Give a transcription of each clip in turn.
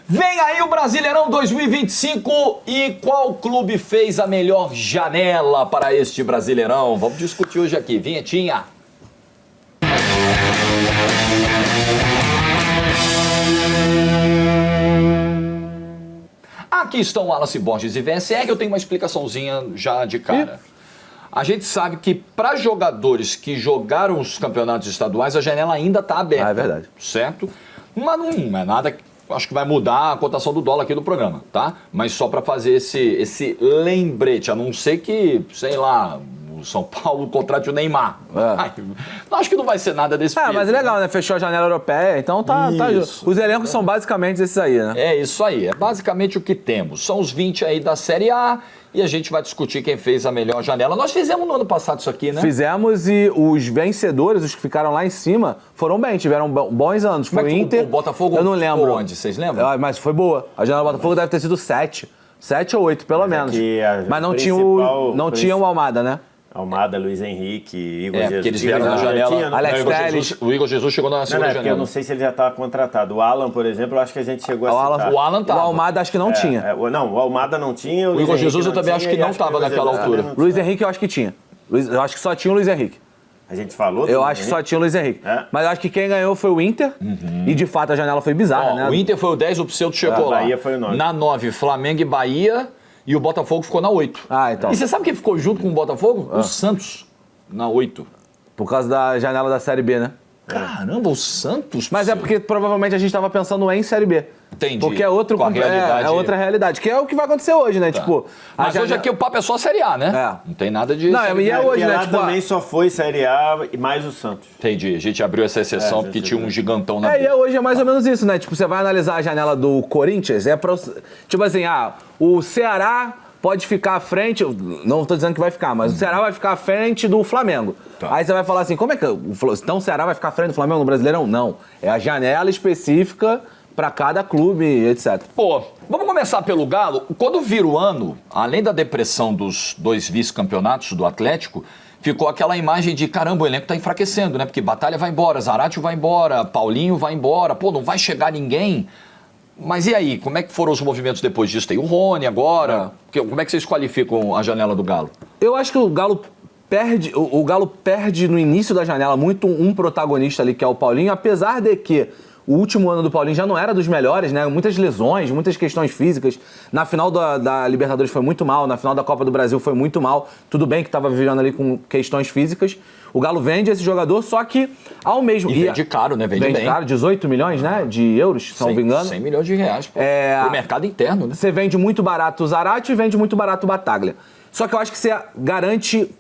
Vem aí o Brasileirão 2025 e qual clube fez a melhor janela para este Brasileirão? Vamos discutir hoje aqui. Vinhetinha. Aqui estão Wallace Borges e VSR. Eu tenho uma explicaçãozinha já de cara. A gente sabe que para jogadores que jogaram os campeonatos estaduais, a janela ainda está aberta. Ah, é verdade. Certo? Mas não é nada... Acho que vai mudar a cotação do dólar aqui do programa, tá? Mas só para fazer esse lembrete, a não ser que, sei lá, o São Paulo contrate o Neymar. Ai, acho que não vai ser nada desse tipo. Mas é legal, né? Fechou a janela europeia, então tá. Os elencos são basicamente esses aí, né? É isso aí, é basicamente o que temos. São os 20 aí da Série A e a gente vai discutir quem fez a melhor janela. Nós fizemos no ano passado isso aqui, né? Fizemos e os vencedores, os que ficaram lá em cima, foram bem, tiveram bons anos. Foi o Inter. O Botafogo eu não lembro onde, vocês lembram? Mas foi boa. A janela do Botafogo deve ter sido 7. 7 ou 8, pelo menos. Mas não tinha o Almada, né? Almada, Luiz Henrique, Igor Jesus. Porque eles vieram na janela. Alex Telles. O Igor Jesus chegou na segunda janela. Eu não sei se ele já estava contratado. O Alan, por exemplo, eu acho que a gente chegou a citar. O Alan tava. O Almada acho que não tinha. Não, o Almada não tinha. O Igor Jesus eu também acho que não estava naquela altura. Luiz Henrique eu acho que tinha. Eu acho que só tinha o Luiz Henrique. A gente falou? Eu acho que só tinha o Luiz Henrique. Mas eu acho que quem ganhou foi o Inter. E de fato a janela foi bizarra, né? O Inter foi o 10, o Pseudo chegou lá. Bahia foi o 9. Na 9, Flamengo e Bahia. E o Botafogo ficou na 8. Então. E você sabe quem ficou junto com o Botafogo? O Santos. Na 8. Por causa da janela da Série B, né? Caramba, o Santos? Mas é porque provavelmente a gente estava pensando em Série B. Entendi. Porque é outra realidade. Que é o que vai acontecer hoje, né? Tá. Tipo, mas hoje aqui o papo é só Série A, né? Não tem nada de... Não, e é hoje, né? Tipo, também só foi Série A e mais o Santos. Entendi. A gente abriu essa exceção porque tinha um gigantão na... E hoje é mais ou menos isso, né? Tipo, você vai analisar a janela do Corinthians, tipo assim, o Ceará... pode ficar à frente, não estou dizendo que vai ficar, mas o Ceará vai ficar à frente do Flamengo. Tá. Aí você vai falar assim, como é que... Então o Ceará vai ficar à frente do Flamengo no Brasileirão? Não. É a janela específica para cada clube, etc. Pô, vamos começar pelo Galo. Quando vira o ano, além da depressão dos 2 vice-campeonatos do Atlético, ficou aquela imagem de, caramba, o elenco tá enfraquecendo, né? Porque Batalha vai embora, Zaratio vai embora, Paulinho vai embora, pô, não vai chegar ninguém... Mas e aí, como é que foram os movimentos depois disso? Tem o Rony agora. Como é que vocês qualificam a janela do Galo? Eu acho que o Galo perde, o Galo perde no início da janela muito um protagonista ali, que é o Paulinho, apesar de que o último ano do Paulinho já não era dos melhores, né? Muitas lesões, muitas questões físicas. Na final da Libertadores foi muito mal, na final da Copa do Brasil foi muito mal. Tudo bem que estava vivendo ali com questões físicas. O Galo vende esse jogador, só que ao mesmo... E vende caro, né? Vende bem. Caro, 18 milhões, né? De euros, se não me engano. 100 milhões de reais, pô. Pro mercado interno, né? Você vende muito barato o Zaratio e vende muito barato o Battaglia. Só que eu acho que você garante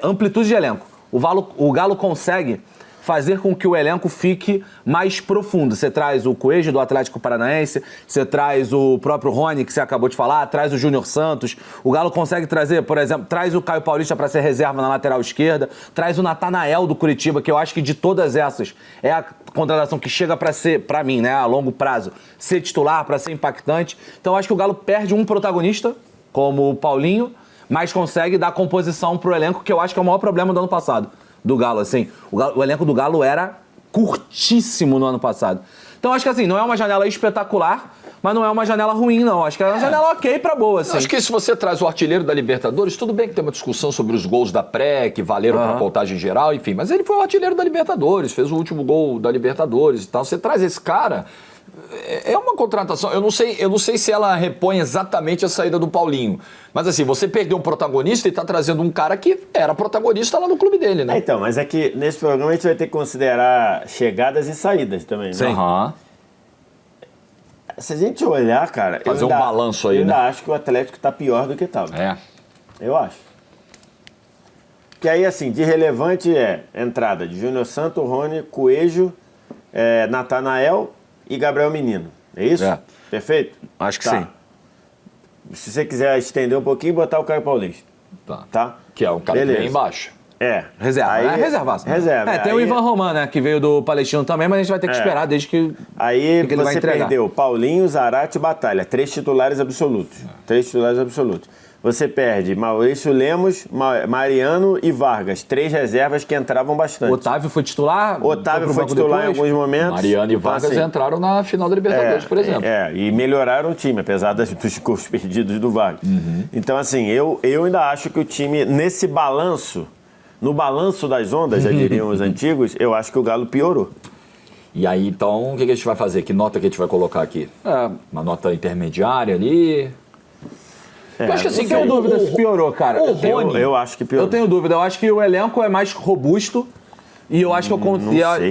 amplitude de elenco. O Galo consegue fazer com que o elenco fique mais profundo. Você traz o Coelho do Atlético Paranaense, você traz o próprio Rony, que você acabou de falar, traz o Júnior Santos. O Galo consegue trazer, por exemplo, traz o Caio Paulista para ser reserva na lateral esquerda, traz o Natanael do Curitiba, que eu acho que de todas essas é a contratação que chega para ser, para mim, né, a longo prazo, ser titular, para ser impactante. Então eu acho que o Galo perde um protagonista, como o Paulinho, mas consegue dar composição pro elenco, que eu acho que é o maior problema do ano passado. Do Galo, assim. O elenco do Galo era curtíssimo no ano passado. Então, acho que assim, não é uma janela espetacular, mas não é uma janela ruim, não. Acho que é uma janela ok pra boa, assim. Acho que se você traz o artilheiro da Libertadores, tudo bem que tem uma discussão sobre os gols da pré, que valeram pra contagem geral, enfim. Mas ele foi o artilheiro da Libertadores, fez o último gol da Libertadores e tal. Você traz esse cara... É uma contratação, eu não sei se ela repõe exatamente a saída do Paulinho, mas assim, você perdeu um protagonista e tá trazendo um cara que era protagonista lá no clube dele, né? Então, mas é que nesse programa a gente vai ter que considerar chegadas e saídas também, né? Sim. Se a gente olhar, cara... Fazer um balanço aí, eu né? ainda acho que o Atlético tá pior do que estava. Eu acho. Que aí, assim, de relevante é entrada de Júnior Santos, Rony, Coelho, Natanael... e Gabriel Menino. É isso? Perfeito? Acho que sim. Se você quiser estender um pouquinho, botar o Caio Paulista. Tá. Que é um cara bem embaixo. Reserva, Aí, reservaço. Reserva. Tem o Ivan Roman, né, que veio do Palestino também, mas a gente vai ter que esperar desde que Aí ele vai você entregar. perdeu Paulinho, Zarate e Batalha. 3 titulares absolutos. 3 titulares absolutos. Você perde Maurício Lemos, Mariano e Vargas. 3 reservas que entravam bastante. Otávio foi titular? Otávio foi titular em alguns momentos. Mariano e Vargas assim, entraram na final da Libertadores, por exemplo. E melhoraram o time, apesar dos gols perdidos do Vargas. Então, assim, eu ainda acho que o time, nesse balanço, no balanço das ondas, já diriam os antigos, eu acho que o Galo piorou. E aí, então, o que a gente vai fazer? Que nota que a gente vai colocar aqui? Uma nota intermediária ali? Eu acho que assim, eu tenho dúvida se piorou, cara. Eu acho que piorou. Eu tenho dúvida. Eu acho que o elenco é mais robusto e eu acho que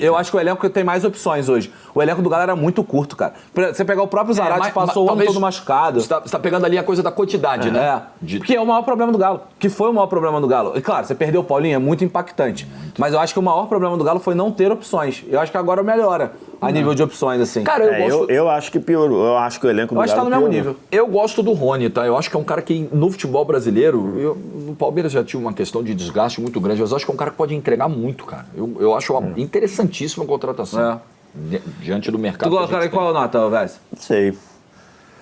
eu acho que o elenco tem mais opções hoje. O elenco do Galo era muito curto, cara. Você pegar o próprio Zarate, passou o ano todo machucado. Você tá pegando ali a coisa da quantidade, né? Que é o maior problema do Galo. Que foi o maior problema do Galo. E claro, você perdeu o Paulinho, é muito impactante. Mas eu acho que o maior problema do Galo foi não ter opções. Eu acho que agora melhora a nível de opções, assim. Cara, eu acho que piorou. Eu acho que o elenco do Galo tá no mesmo nível. Eu gosto do Rony, tá? Eu acho que é um cara que, no futebol brasileiro, no Palmeiras já tinha uma questão de desgaste muito grande, mas eu acho que é um cara que pode entregar muito, cara. Eu acho interessantíssima a contratação. Diante do mercado. Tu colocaria qual nota, Vaz? Não sei.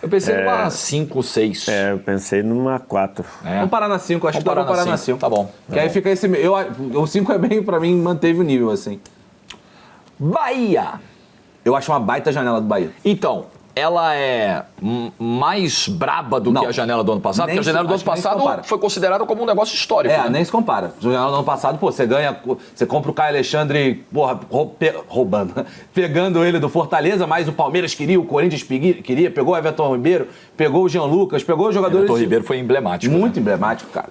Eu pensei numa 5, 6. Eu pensei numa 4. Vamos parar na 5, acho que dá pra parar na 5. Tá bom. Que aí fica esse... o 5 é bem, pra mim, manteve o nível, assim. Bahia. Eu acho uma baita janela do Bahia. Então, ela é mais braba do que a janela do ano passado? Porque a janela do ano passado foi considerada como um negócio histórico. Né? Nem se compara. A janela do ano passado, você ganha, você compra o Caio Alexandre, roubando, pegando ele do Fortaleza, mas o Palmeiras queria, o Corinthians queria, pegou o Everton Ribeiro, pegou o Jean Lucas, pegou os jogadores... O Everton Ribeiro foi emblemático. Muito emblemático, cara.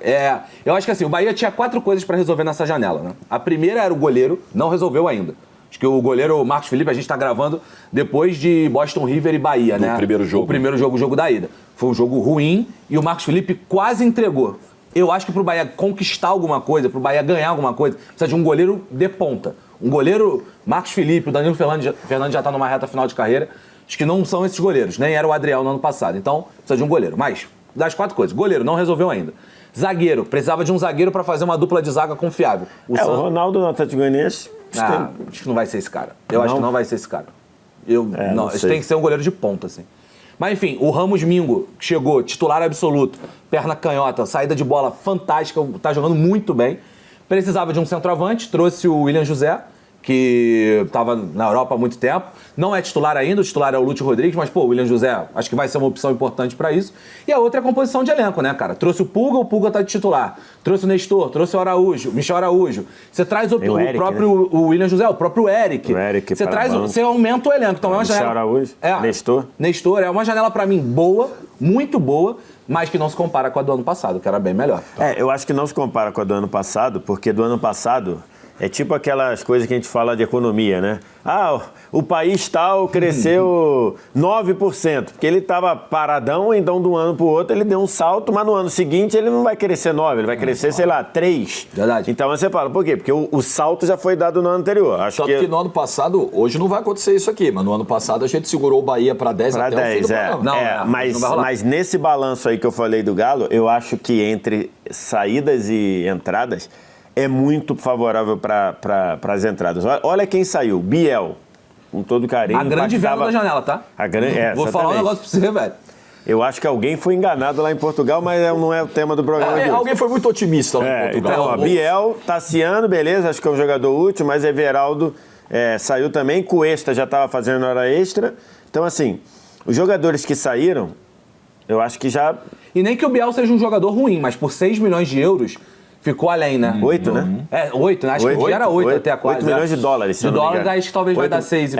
Eu acho que assim, o Bahia tinha 4 coisas pra resolver nessa janela, né? A primeira era o goleiro, não resolveu ainda. Acho que o goleiro Marcos Felipe, a gente tá gravando depois de Boston River e Bahia, né? O primeiro jogo. O primeiro jogo, o jogo da ida. Foi um jogo ruim e o Marcos Felipe quase entregou. Eu acho que pro Bahia conquistar alguma coisa, pro Bahia ganhar alguma coisa, precisa de um goleiro de ponta. Um goleiro, Marcos Felipe, o Danilo Fernandes já tá numa reta final de carreira. Acho que não são esses goleiros, nem era o Adriel no ano passado. Então, precisa de um goleiro. Mas, das 4 coisas, goleiro não resolveu ainda. Zagueiro, precisava de um zagueiro pra fazer uma dupla de zaga confiável. O Ronaldo no Atlético Goianiense... acho que não vai ser esse cara. Acho que não vai ser esse cara. Não, tem que ser um goleiro de ponta, assim. Mas enfim, o Ramos Mingo chegou, titular absoluto, perna canhota, saída de bola fantástica, tá jogando muito bem. Precisava de um centroavante, trouxe o William José, que estava na Europa há muito tempo. Não é titular ainda, o titular é o Lúcio Rodrigues, mas, o William José acho que vai ser uma opção importante para isso. E a outra é a composição de elenco, né, cara? Trouxe o Pulga tá de titular. Trouxe o Nestor, trouxe o Araújo, Michel Araújo. Você traz o próprio, né? O William José, o próprio Eric. O Eric você aumenta o elenco. Então é uma janela... Michel Araújo, Nestor. Nestor, é uma janela, para mim, boa, muito boa, mas que não se compara com a do ano passado, que era bem melhor. Eu acho que não se compara com a do ano passado, porque do ano passado... É tipo aquelas coisas que a gente fala de economia, né? O país tal cresceu 9%, porque ele estava paradão, então de um ano para o outro ele deu um salto, mas no ano seguinte ele não vai crescer 9%, ele vai crescer, 3%. Verdade. Então você fala, por quê? Porque o salto já foi dado no ano anterior. Tanto que no ano passado, hoje não vai acontecer isso aqui, mas no ano passado a gente segurou o Bahia para 10 até 10, o fim do programa. Mas nesse balanço aí que eu falei do Galo, eu acho que entre saídas e entradas... é muito favorável para as entradas. Olha quem saiu. Biel, com todo carinho. A grande venda da janela, tá? Vou falar um negócio pra você, velho. Eu acho que alguém foi enganado lá em Portugal, mas não é o tema do programa de hoje. Alguém foi muito otimista lá em Portugal. Então, Biel, Tassiano, beleza, acho que é um jogador útil, mas Everaldo saiu também. Cuesta já estava fazendo hora extra. Então, assim, os jogadores que saíram, eu acho que já... E nem que o Biel seja um jogador ruim, mas por 6 milhões de euros... Ficou além, né? 8, né? 8, né? Acho que era 8 até quase. 8 milhões de dólares, se de dólares, acho que talvez 8, vai dar 6.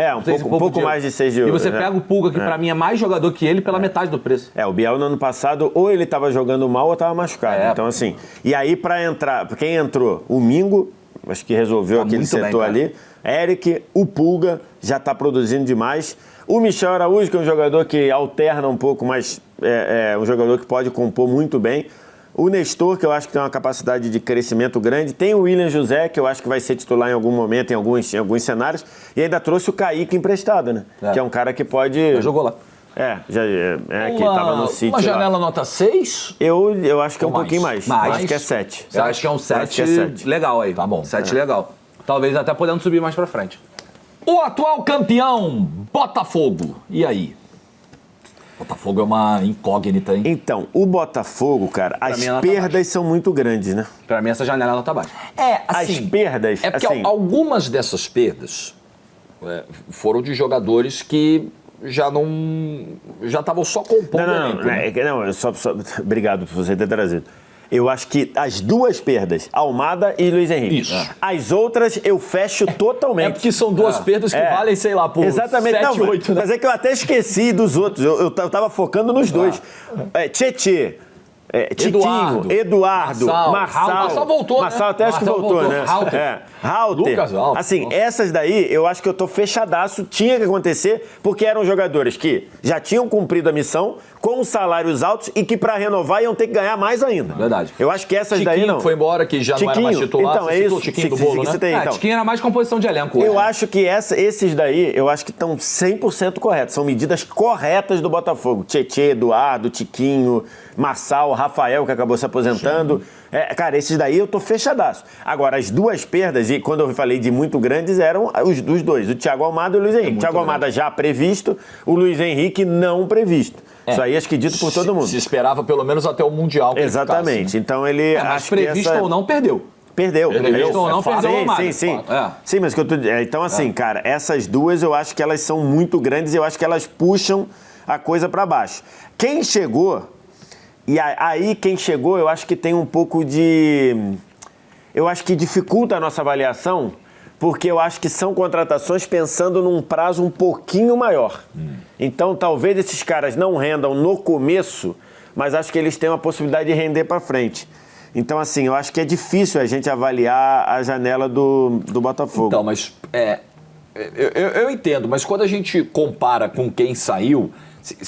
Um pouco mais de 6 de euros. E você pega o Pulga, que pra mim é mais jogador que ele, pela metade do preço. O Biel no ano passado, ou ele tava jogando mal ou tava machucado. Então, assim, e aí pra entrar, quem entrou? O Mingo, acho que resolveu aquele setor ali. Eric, o Pulga, já tá produzindo demais. O Michel Araújo, que é um jogador que alterna um pouco, mas é um jogador que pode compor muito bem. O Nestor, que eu acho que tem uma capacidade de crescimento grande. Tem o William José, que eu acho que vai ser titular em algum momento, em alguns cenários. E ainda trouxe o Kaique emprestado, né? Que é um cara que pode... Já jogou lá. Que tava no City. Uma janela nota 6? Eu acho que é um Ou pouquinho mais. Mais? Eu acho que é 7. Eu acho que é um 7 legal aí. Tá bom. 7 legal. Talvez até podendo subir mais pra frente. O atual campeão, Botafogo. E aí? Botafogo é uma incógnita, hein? Então, o Botafogo, cara, as perdas são muito grandes, né? Pra mim, essa janela não tá baixa. As perdas... É porque algumas dessas perdas foram de jogadores que já estavam só compondo o elenco. Obrigado por você ter trazido. Eu acho que as duas perdas, Almada e Luiz Henrique. Isso. As outras eu fecho totalmente. É porque são duas perdas que valem, sei lá, por 7, 8, né? Mas é que eu até esqueci dos outros. Eu tava focando nos dois. Tietê. Tiquinho, Eduardo, Marçal voltou, Marçal até acho que voltou, né? Halter. Lucas Halter. Assim, essas daí, eu acho que eu tô fechadaço, tinha que acontecer, porque eram jogadores que já tinham cumprido a missão, com salários altos e que pra renovar iam ter que ganhar mais ainda. Verdade. Eu acho que essas Tiquinho daí não. foi embora, que já não era mais titular. Então, é isso. Tiquinho do bolo, né? Tiquinho era mais composição de elenco. Eu acho que esses daí, eu acho que estão 100% corretos. São medidas corretas do Botafogo. Tietê, Eduardo, Tiquinho, Marçal, Rafael, que acabou se aposentando. Cara, esses daí eu tô fechadaço. Agora, as duas perdas, e quando eu falei de muito grandes, eram os dois. O Thiago Almada e o Luiz Henrique. O Thiago Almada já previsto, o Luiz Henrique não previsto. Isso aí acho que dito por todo mundo. Se esperava pelo menos até o Mundial. Exatamente. Ficasse, né? Então ele... mas previsto ou não, perdeu. Perdeu. Previsto ou não, perdeu o Almada. Sim. Sim, mas que eu tô... Então, assim, cara, essas duas eu acho que elas são muito grandes e eu acho que elas puxam a coisa pra baixo. Quem chegou... E aí, quem chegou, eu acho que tem um pouco de... Eu acho que dificulta a nossa avaliação, porque eu acho que são contratações pensando num prazo um pouquinho maior. Então, talvez esses caras não rendam no começo, mas acho que eles têm uma possibilidade de render para frente. Então, assim, eu acho que é difícil a gente avaliar a janela do Botafogo. Então, mas eu entendo, mas quando a gente compara com quem saiu...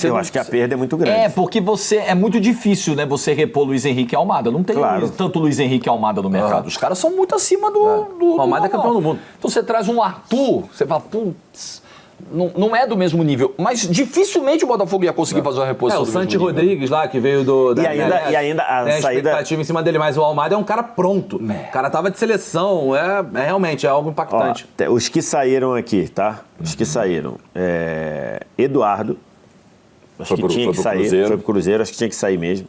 Eu acho que a perda é muito grande. Porque é muito difícil, né, você repor Luiz Henrique e Almada. Não tem tanto Luiz Henrique e Almada no mercado. Os caras são muito acima do Almada é campeão do mundo. Então você traz um Arthur, você fala, putz, não é do mesmo nível. Mas dificilmente o Botafogo ia conseguir fazer uma reposição. O Santi Rodrigues lá, que veio do... E ainda a tem saída... expectativa em cima dele, mas o Almada é um cara pronto. O cara tava de seleção, realmente algo impactante. Os que saíram aqui, tá? Os que saíram. Eduardo, acho que tinha que sair, foi pro Cruzeiro, acho que tinha que sair mesmo.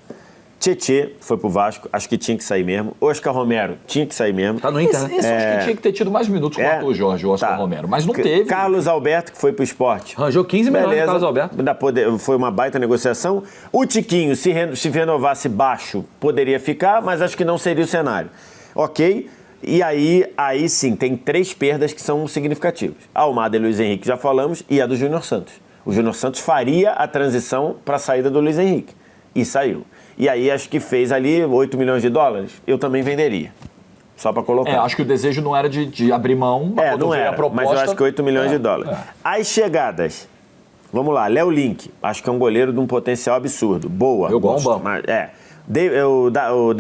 Tietê foi pro Vasco, acho que tinha que sair mesmo. Oscar Romero tinha que sair mesmo. Tá no Inter, né? Esse acho que tinha que ter tido mais minutos com o Arthur Jorge, o Oscar Romero, mas não teve. Carlos Alberto, que foi pro Sport. Arranjou 15 milhões de Carlos Alberto. Foi uma baita negociação. O Tiquinho, se renovasse baixo, poderia ficar, mas acho que não seria o cenário. Ok? E aí sim, tem 3 perdas que são significativas. A Almada e Luiz Henrique, já falamos, e a do Júnior Santos. O Júnior Santos faria a transição para a saída do Luiz Henrique. E saiu. E aí acho que fez ali 8 milhões de dólares. Eu também venderia. Só para colocar. Acho que o desejo não era de abrir mão. Não era, a proposta, mas eu acho que 8 milhões de dólares. As chegadas. Vamos lá, Léo Link. Acho que é um goleiro de um potencial absurdo. Boa. Eu gosto. Mas, o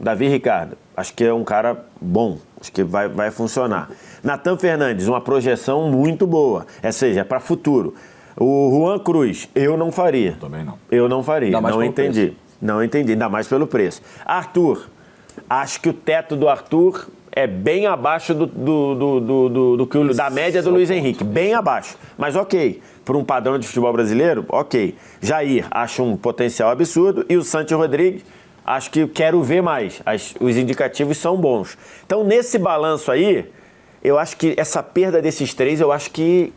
Davi Ricardo. Acho que é um cara bom. Acho que vai funcionar. Natan Fernandes, uma projeção muito boa. Ou seja, é para futuro. O Juan Cruz, eu não faria. Também não. Eu não faria. Não entendi. Preço. Não entendi, ainda mais pelo preço. Arthur, acho que o teto do Arthur é bem abaixo da média do Luiz Henrique. Bem abaixo. Mas ok. Por um padrão de futebol brasileiro, ok. Jair, acho um potencial absurdo. E o Santi Rodrigues, acho que quero ver mais. Os indicativos são bons. Então, nesse balanço aí, eu acho que essa perda desses 3, eu acho que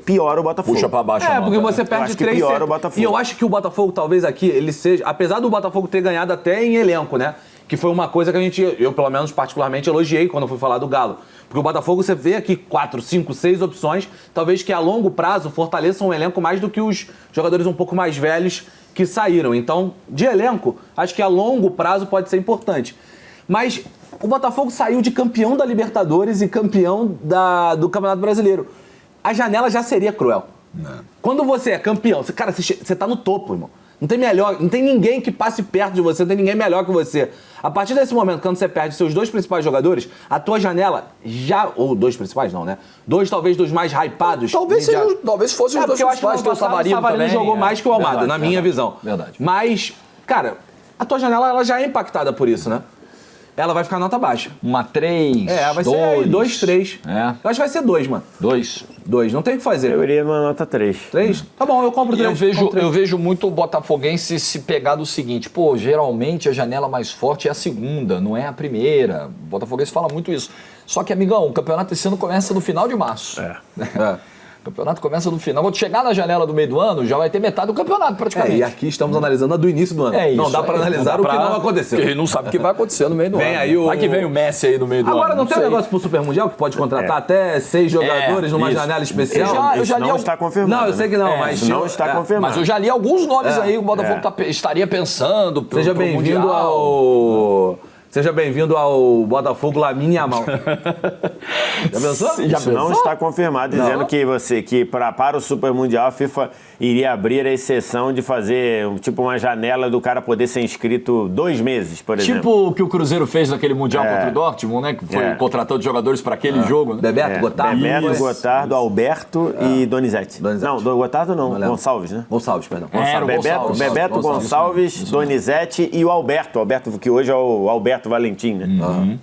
piora o Botafogo. Puxa pra baixo. Porque você perde 3... piora o Botafogo. E eu acho que o Botafogo, talvez aqui, ele seja... Apesar do Botafogo ter ganhado até em elenco, né? Que foi uma coisa que eu pelo menos, particularmente, elogiei quando eu fui falar do Galo. Porque o Botafogo, você vê aqui 4, 5, 6 opções, talvez que a longo prazo fortaleçam o elenco mais do que os jogadores um pouco mais velhos que saíram. Então, de elenco, acho que a longo prazo pode ser importante. Mas o Botafogo saiu de campeão da Libertadores e campeão do Campeonato Brasileiro. A janela já seria cruel. Quando você é campeão, você tá no topo, irmão. Não tem ninguém que passe perto de você, não tem ninguém melhor que você. A partir desse momento, quando você perde seus 2 principais jogadores, a tua janela já... Ou 2 principais não, né? 2, talvez, dos mais hypados. Talvez fosse os 2 principais. O Savarino jogou mais que o Almada, na minha visão. Verdade. Mas, cara, a tua janela ela já é impactada por isso, né? Ela vai ficar nota baixa. Uma 3, vai ser 2, 3. Eu acho que vai ser 2, mano. 2. 2, não tem o que fazer. Eu iria numa nota 3. 3? Tá bom, eu compro 3. Eu vejo muito o botafoguense se pegar do seguinte, geralmente a janela mais forte é a segunda, não é a primeira. O botafoguense fala muito isso. Só que, amigão, o campeonato esse ano começa no final de março. O campeonato começa no final. Quando chegar na janela do meio do ano, já vai ter metade do campeonato praticamente. E aqui estamos analisando a do início do ano. Não dá pra analisar o que não aconteceu. Porque a gente não sabe o que vai acontecer no meio do ano. Vai que vem o Messi aí no meio do ano. Agora não tem um negócio pro Super Mundial que pode contratar até 6 jogadores numa janela especial? Eu já li não está confirmado. Não, eu sei que não, mas... Não está confirmado. Mas eu já li alguns nomes aí que o Botafogo estaria pensando pro Seja bem-vindo ao... Seja bem-vindo ao Botafogo Lamine Yamal. Já pensou? Isso não está confirmado, dizendo que para o Super Mundial a FIFA iria abrir a exceção de fazer uma janela do cara poder ser inscrito 2 meses, por exemplo. Tipo o que o Cruzeiro fez naquele Mundial contra o Dortmund, né? Que foi contratando jogadores para aquele jogo. Né? Bebeto, Gotardo, Alberto e Donizete. Não, Gotardo não, Gonçalves, né? Gonçalves, perdão. Bebeto, Gonçalves, Donizete e o Alberto. Alberto, que hoje é o Alberto Valentim, né?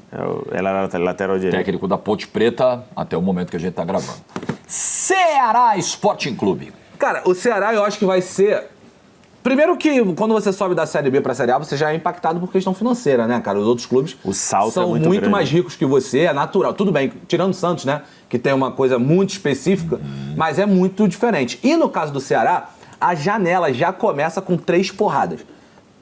Ela era lateral direito. Técnico da Ponte Preta até o momento que a gente tá gravando. Ceará Sporting Clube. Cara, o Ceará eu acho que vai ser... Primeiro que quando você sobe da Série B pra Série A, você já é impactado por questão financeira, né, cara? Os outros clubes são muito mais ricos que você, é natural. Tudo bem, tirando o Santos, né, que tem uma coisa muito específica, mas é muito diferente. E no caso do Ceará, a janela já começa com 3 porradas.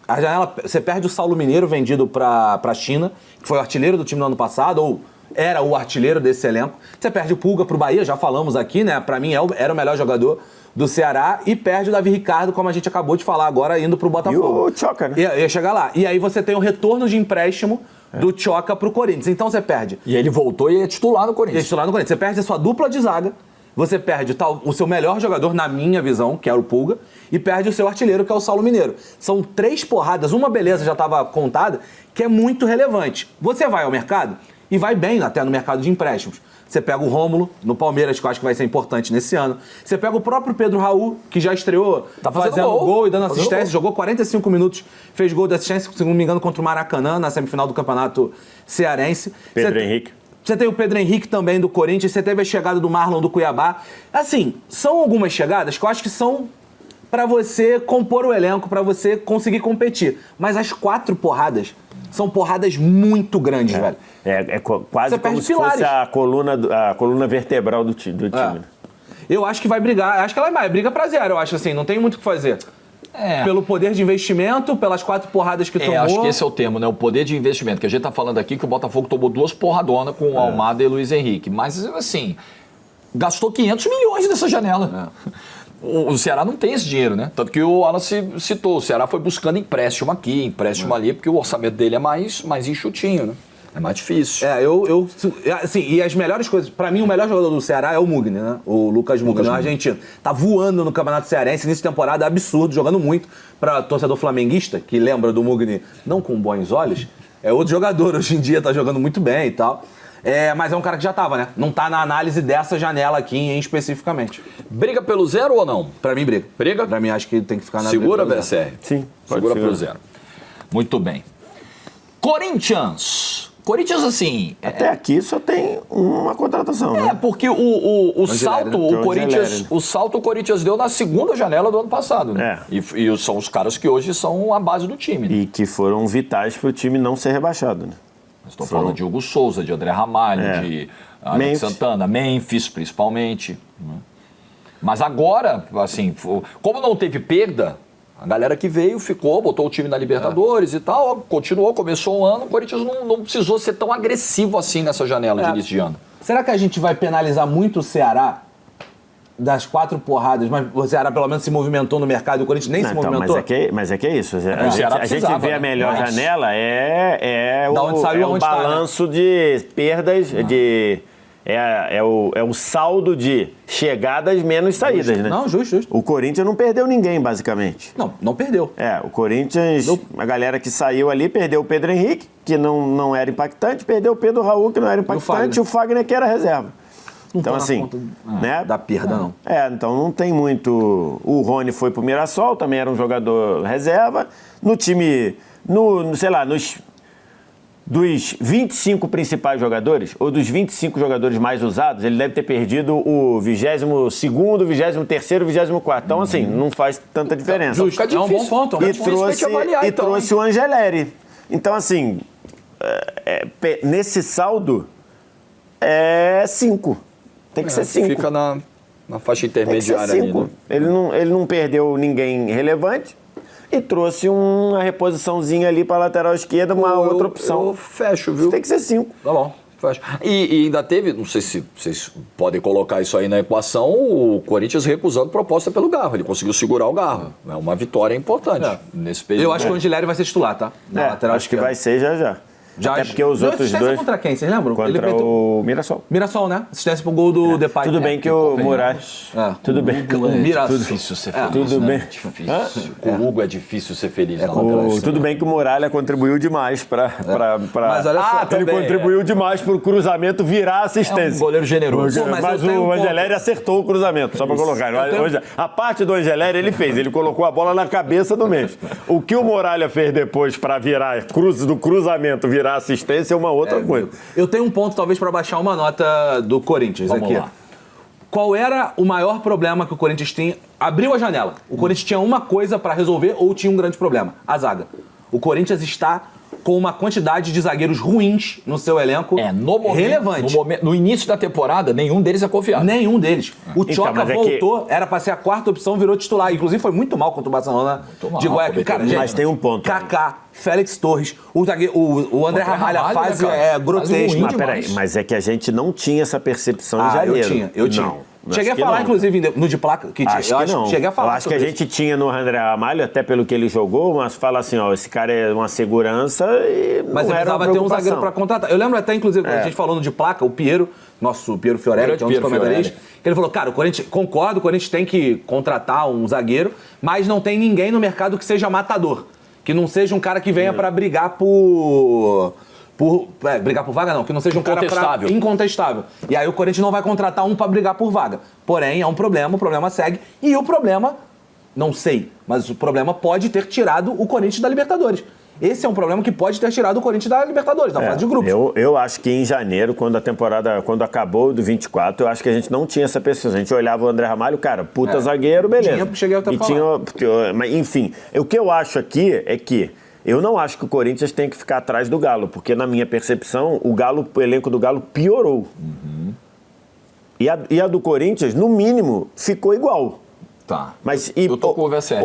A janela, você perde o Saulo Mineiro vendido pra China, que foi o artilheiro do time no ano passado, ou era o artilheiro desse elenco. Você perde o Pulga pro Bahia, já falamos aqui, né? Pra mim era o melhor jogador do Ceará, e perde o Davi Ricardo, como a gente acabou de falar agora, indo pro Botafogo. E o Choca, né? Ia chegar lá. E aí você tem o retorno de empréstimo do Choca pro Corinthians. Então você perde. E ele voltou e é titular no Corinthians. Você perde a sua dupla de zaga, você perde o seu melhor jogador, na minha visão, que era o Pulga, e perde o seu artilheiro, que é o Saulo Mineiro. São 3 porradas, uma beleza já estava contada, que é muito relevante. Você vai ao mercado, e vai bem até no mercado de empréstimos. Você pega o Rômulo, no Palmeiras, que eu acho que vai ser importante nesse ano. Você pega o próprio Pedro Raul, que já estreou fazendo gol e dando assistência. Jogou 45 minutos, fez gol de assistência, se não me engano, contra o Maracanã, na semifinal do Campeonato Cearense. Pedro Henrique. Você tem o Pedro Henrique também do Corinthians, você teve a chegada do Marlon do Cuiabá. Assim, são algumas chegadas que eu acho que são para você compor o elenco, para você conseguir competir. Mas as 4 porradas são porradas muito grandes, velho. Quase como se fosse a coluna vertebral do time. Né? Eu acho que vai brigar. Acho que ela briga pra 0, eu acho assim. Não tem muito o que fazer. Pelo poder de investimento, pelas 4 porradas que tomou. Acho que esse é o termo, né? O poder de investimento. Que a gente tá falando aqui que o Botafogo tomou 2 porradonas com o Almada e Luiz Henrique. Mas, assim, gastou 500 milhões nessa janela. O Ceará não tem esse dinheiro, né? Tanto que o Alan citou, o Ceará foi buscando empréstimo aqui, empréstimo ali, porque o orçamento dele é mais enxutinho, né? É mais difícil. Assim, e as melhores coisas... Pra mim, o melhor jogador do Ceará é o Mugni, né? O Lucas Mugni, o argentino. Tá voando no Campeonato Cearense, nessa temporada absurdo, jogando muito. Pra torcedor flamenguista, que lembra do Mugni não com bons olhos, é outro jogador hoje em dia, tá jogando muito bem e tal. Mas é um cara que já tava, né? Não tá na análise dessa janela aqui especificamente. Briga pelo 0 ou não? Pra mim, briga. Briga? Pra mim, acho que tem que ficar na Segura, briga. BSR? Sim. Segura pelo 0. Muito bem. Corinthians, assim... Até aqui só tem uma contratação, né? Porque o salto, né? o salto o Corinthians deu na segunda janela do ano passado, né? E são os caras que hoje são a base do time. Né? E que foram vitais pro time não ser rebaixado, né? Estou falando de Hugo Souza, de André Ramalho, de Alex Santana, Memphis, principalmente. Né? Mas agora, assim, como não teve perda, a galera que veio ficou, botou o time na Libertadores e tal, continuou, começou o ano, o Corinthians não precisou ser tão agressivo assim nessa janela de início de ano. Será que a gente vai penalizar muito o Ceará das 4 porradas, mas o Ceará pelo menos se movimentou no mercado e o Corinthians nem se movimentou? Mas é que é isso. A gente vê a melhor janela, o balanço de perdas, é o saldo de chegadas menos saídas, né? Não, justo. O Corinthians não perdeu ninguém, basicamente. Não perdeu. O Corinthians, a galera que saiu ali, perdeu o Pedro Henrique, que não era impactante, perdeu o Pedro Raul, que não era impactante, e o Fagner, que era reserva. Não então, tá na assim, conta né? Da perda, não. Então não tem muito... O Rony foi pro Mirassol, também era um jogador reserva. No time, sei lá, dos 25 principais jogadores, ou dos 25 jogadores mais usados, ele deve ter perdido o 22º, 23º, 24º. Então, assim, não faz tanta diferença. Justo. É um bom ponto. E trouxe o Angeleri. Então, assim, nesse saldo, é 5. Tem que ser 5. Fica na faixa intermediária ali. Né? Ele não perdeu ninguém relevante. E trouxe uma reposiçãozinha ali para a lateral esquerda, outra opção. Eu fecho, viu? Tem que ser 5. Tá bom, fecho. E ainda teve, não sei se vocês podem colocar isso aí na equação, o Corinthians recusando proposta pelo Garro. Ele conseguiu segurar o Garro. É uma vitória importante nesse período. Eu acho que o Angeleri vai ser titular, tá? Na lateral acho esquerda. Que vai ser já. Até porque os outros dois... contra quem, vocês lembram? Contra o Mirassol. Mirassol, né? Assistência pro gol do Depay. Tudo bem que o Moraes... Tudo bem. O Mirassol. É difícil ser feliz, tudo bem. Com o Hugo é difícil ser feliz. Tudo bem que o Muralha contribuiu demais para... Mas olha só... ele contribuiu demais pro cruzamento virar assistência. É um goleiro generoso. Mas o Angeleri acertou o cruzamento, só para colocar. A parte do Angeleri ele fez. Ele colocou a bola na cabeça do Memphis. O que o Muralha fez depois para virar do cruzamento virar assistência é uma outra coisa. Eu tenho um ponto, talvez, para baixar uma nota do Corinthians. Vamos aqui. Lá. Qual era o maior problema que o Corinthians tinha? Abriu a janela. O Corinthians tinha uma coisa para resolver ou tinha um grande problema? A zaga. O Corinthians está com uma quantidade de zagueiros ruins no seu elenco relevante. No início da temporada, nenhum deles é confiável. Nenhum deles. O Tchoca voltou, era para ser a quarta opção, virou titular. Inclusive foi muito mal contra o Barcelona de Guayaquil. Mas tem um ponto. Kaká, Félix Torres, o André Ramalho, a fase é grotesca. Mas peraí, mas é que a gente não tinha essa percepção em janeiro. Eu tinha. Cheguei a falar, inclusive, no de placa. Cheguei a falar. Eu acho que a gente tinha no André Ramalho, até pelo que ele jogou, mas fala assim, esse cara é uma segurança e mas ele precisava ter um zagueiro para contratar. Eu lembro até, inclusive, quando a gente falou no de placa, o Piero, nosso Piero Fiorelli, que é um dos comentaristas, que ele falou, cara, o Corinthians tem que contratar um zagueiro, mas não tem ninguém no mercado que seja matador. Que não seja um cara que venha para brigar brigar por vaga não, que não seja um cara incontestável. E aí o Corinthians não vai contratar um para brigar por vaga. Porém, é um problema, o problema segue. E o problema, não sei, mas o problema pode ter tirado o Corinthians da Libertadores. Esse é um problema que pode ter tirado o Corinthians da Libertadores, da fase de grupos. Eu acho que em janeiro, quando acabou do 24, eu acho que a gente não tinha essa percepção. A gente olhava o André Ramalho, cara, zagueiro, beleza. Cheguei até a falar. Mas, enfim, o que eu acho aqui é que eu não acho que o Corinthians tem que ficar atrás do Galo, porque, na minha percepção, o elenco do Galo piorou. Uhum. E a do Corinthians, no mínimo, ficou igual. Tá. Mas, eu tô com o VSL.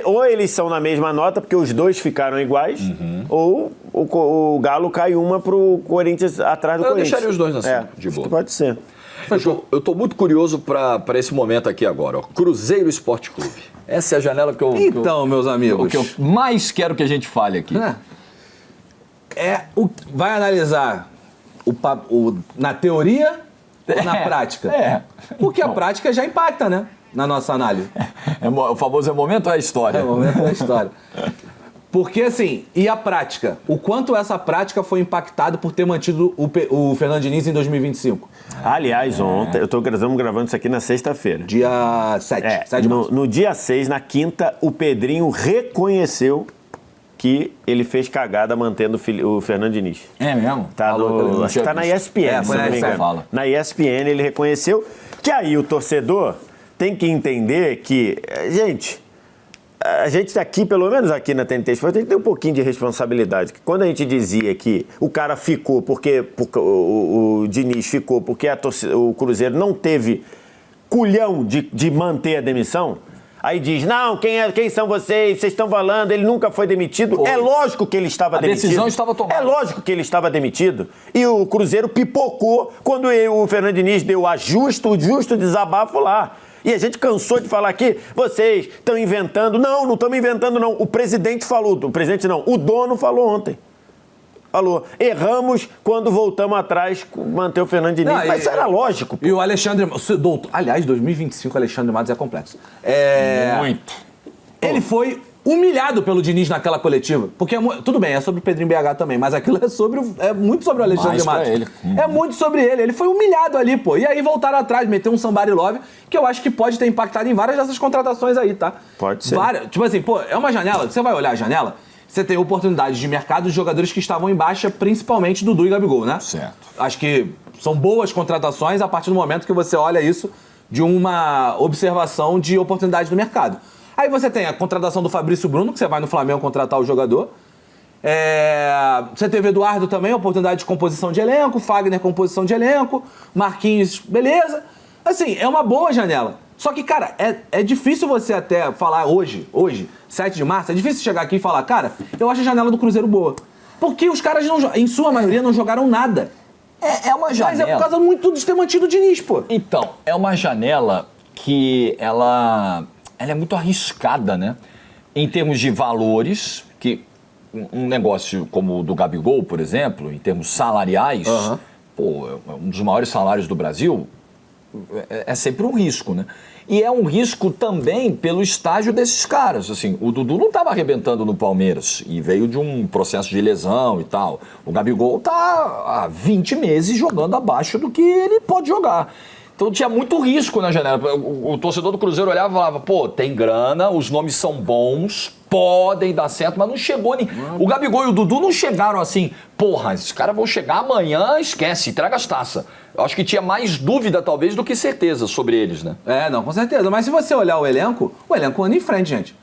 Ou eles são na mesma nota, porque os dois ficaram iguais, ou o Galo cai uma pro Corinthians atrás do Corinthians. Eu deixaria os dois assim, de boa. Pode ser. Eu tô muito curioso para esse momento aqui agora. Cruzeiro Esporte Clube. Essa é a janela que eu... Então, meus amigos... O que eu mais quero que a gente fale aqui. Vai analisar na teoria ou na prática? Porque a prática já impacta, né? Na nossa análise. O famoso momento ou é a história? O momento é a história. Porque, assim, e a prática? O quanto essa prática foi impactada por ter mantido o Fernando Diniz em 2025? Aliás, ontem, estamos gravando isso aqui na sexta-feira. Dia 7. 7 de março. No dia 6, na quinta, o Pedrinho reconheceu que ele fez cagada mantendo o Fernando Diniz. É mesmo? Acho que tá na ESPN, se não me engano. Na ESPN ele reconheceu que aí o torcedor tem que entender que, gente, a gente está aqui, pelo menos aqui na TNT Esporte, a gente tem um pouquinho de responsabilidade. Quando a gente dizia que o cara ficou porque o Diniz ficou porque o Cruzeiro não teve culhão de manter a demissão, aí diz, não, quem são vocês? Vocês estão falando, ele nunca foi demitido. Foi. É lógico que ele estava demitido. A decisão estava tomada. É lógico que ele estava demitido. E o Cruzeiro pipocou quando o Fernando Diniz deu o justo desabafo lá. E a gente cansou de falar aqui, vocês estão inventando. Não estamos inventando, não. O presidente falou, o dono falou ontem. falou, erramos quando voltamos atrás, manter o Fernando Diniz. Mas isso era lógico. E o Alexandre... Aliás, 2025 o Alexandre Matos é complexo. Muito. Ele foi humilhado pelo Diniz naquela coletiva. Porque, tudo bem, é sobre o Pedrinho BH também, mas aquilo é muito sobre o Alexandre Matos. Ele. É muito sobre ele. Ele foi humilhado ali, pô. E aí voltaram atrás, meteu um somebody love, que eu acho que pode ter impactado em várias dessas contratações aí, tá? Pode ser. Tipo assim, pô, é uma janela, você vai olhar a janela, você tem oportunidades de mercado de jogadores que estavam em baixa, principalmente Dudu e Gabigol, né? Certo. Acho que são boas contratações a partir do momento que você olha isso de uma observação de oportunidade do mercado. Aí você tem a contratação do Fabrício Bruno, que você vai no Flamengo contratar o jogador. Você teve Eduardo também, oportunidade de composição de elenco, Fagner, composição de elenco, Marquinhos, beleza. Assim, é uma boa janela. Só que, cara, é difícil você até falar hoje, 7 de março, é difícil chegar aqui e falar, cara, eu acho a janela do Cruzeiro boa. Porque os caras, em sua maioria, não jogaram nada. É uma janela... Mas é por causa muito de ter mantido o Diniz, pô. Então, é uma janela que ela é muito arriscada, né? Em termos de valores, que um negócio como o do Gabigol, por exemplo, em termos salariais, pô, é um dos maiores salários do Brasil, é sempre um risco, né? E é um risco também pelo estágio desses caras. Assim, o Dudu não estava arrebentando no Palmeiras e veio de um processo de lesão e tal. O Gabigol tá há 20 meses jogando abaixo do que ele pode jogar. Então tinha muito risco na janela. O torcedor do Cruzeiro olhava e falava, pô, tem grana, os nomes são bons, podem dar certo, mas não chegou nem... O Gabigol e o Dudu não chegaram assim, porra, esses caras vão chegar amanhã, esquece, traga as taças. Eu acho que tinha mais dúvida, talvez, do que certeza sobre eles, né? Não, com certeza. Mas se você olhar o elenco anda em frente, gente.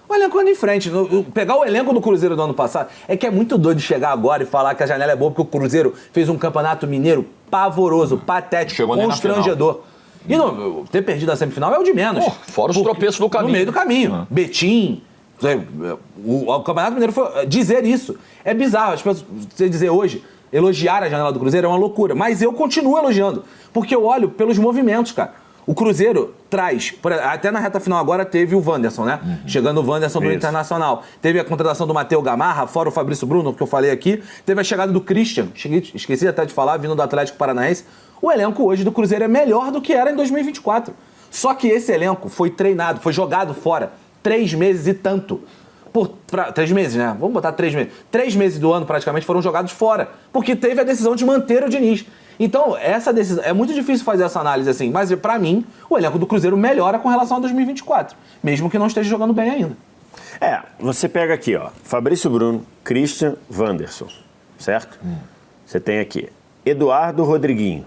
O elenco anda em frente. Pegar o elenco do Cruzeiro do ano passado, é que é muito doido chegar agora e falar que a janela é boa porque o Cruzeiro fez um campeonato mineiro pavoroso, patético, constrangedor. E não, ter perdido a semifinal é o de menos. Fora os tropeços do caminho. No meio do caminho. Betim. O Campeonato Mineiro foi... Dizer isso é bizarro. As pessoas, você dizer hoje, elogiar a janela do Cruzeiro é uma loucura. Mas eu continuo elogiando. Porque eu olho pelos movimentos, cara. O Cruzeiro traz... Até na reta final agora teve o Wanderson, né? Chegando o Wanderson do Internacional. Teve a contratação do Matheus Gamarra, fora o Fabrício Bruno, que eu falei aqui. Teve a chegada do Christian. Esqueci até de falar, vindo do Atlético Paranaense. O elenco hoje do Cruzeiro é melhor do que era em 2024. Só que esse elenco foi treinado, foi jogado fora 3 meses e tanto. 3 meses, né? Vamos botar 3 meses. 3 meses do ano praticamente foram jogados fora. Porque teve a decisão de manter o Diniz. Então, essa decisão... É muito difícil fazer essa análise assim. Mas, pra mim, o elenco do Cruzeiro melhora com relação a 2024. Mesmo que não esteja jogando bem ainda. Você pega aqui, ó. Fabrício Bruno, Christian, Wanderson. Certo? Você tem aqui Eduardo, Rodriguinho,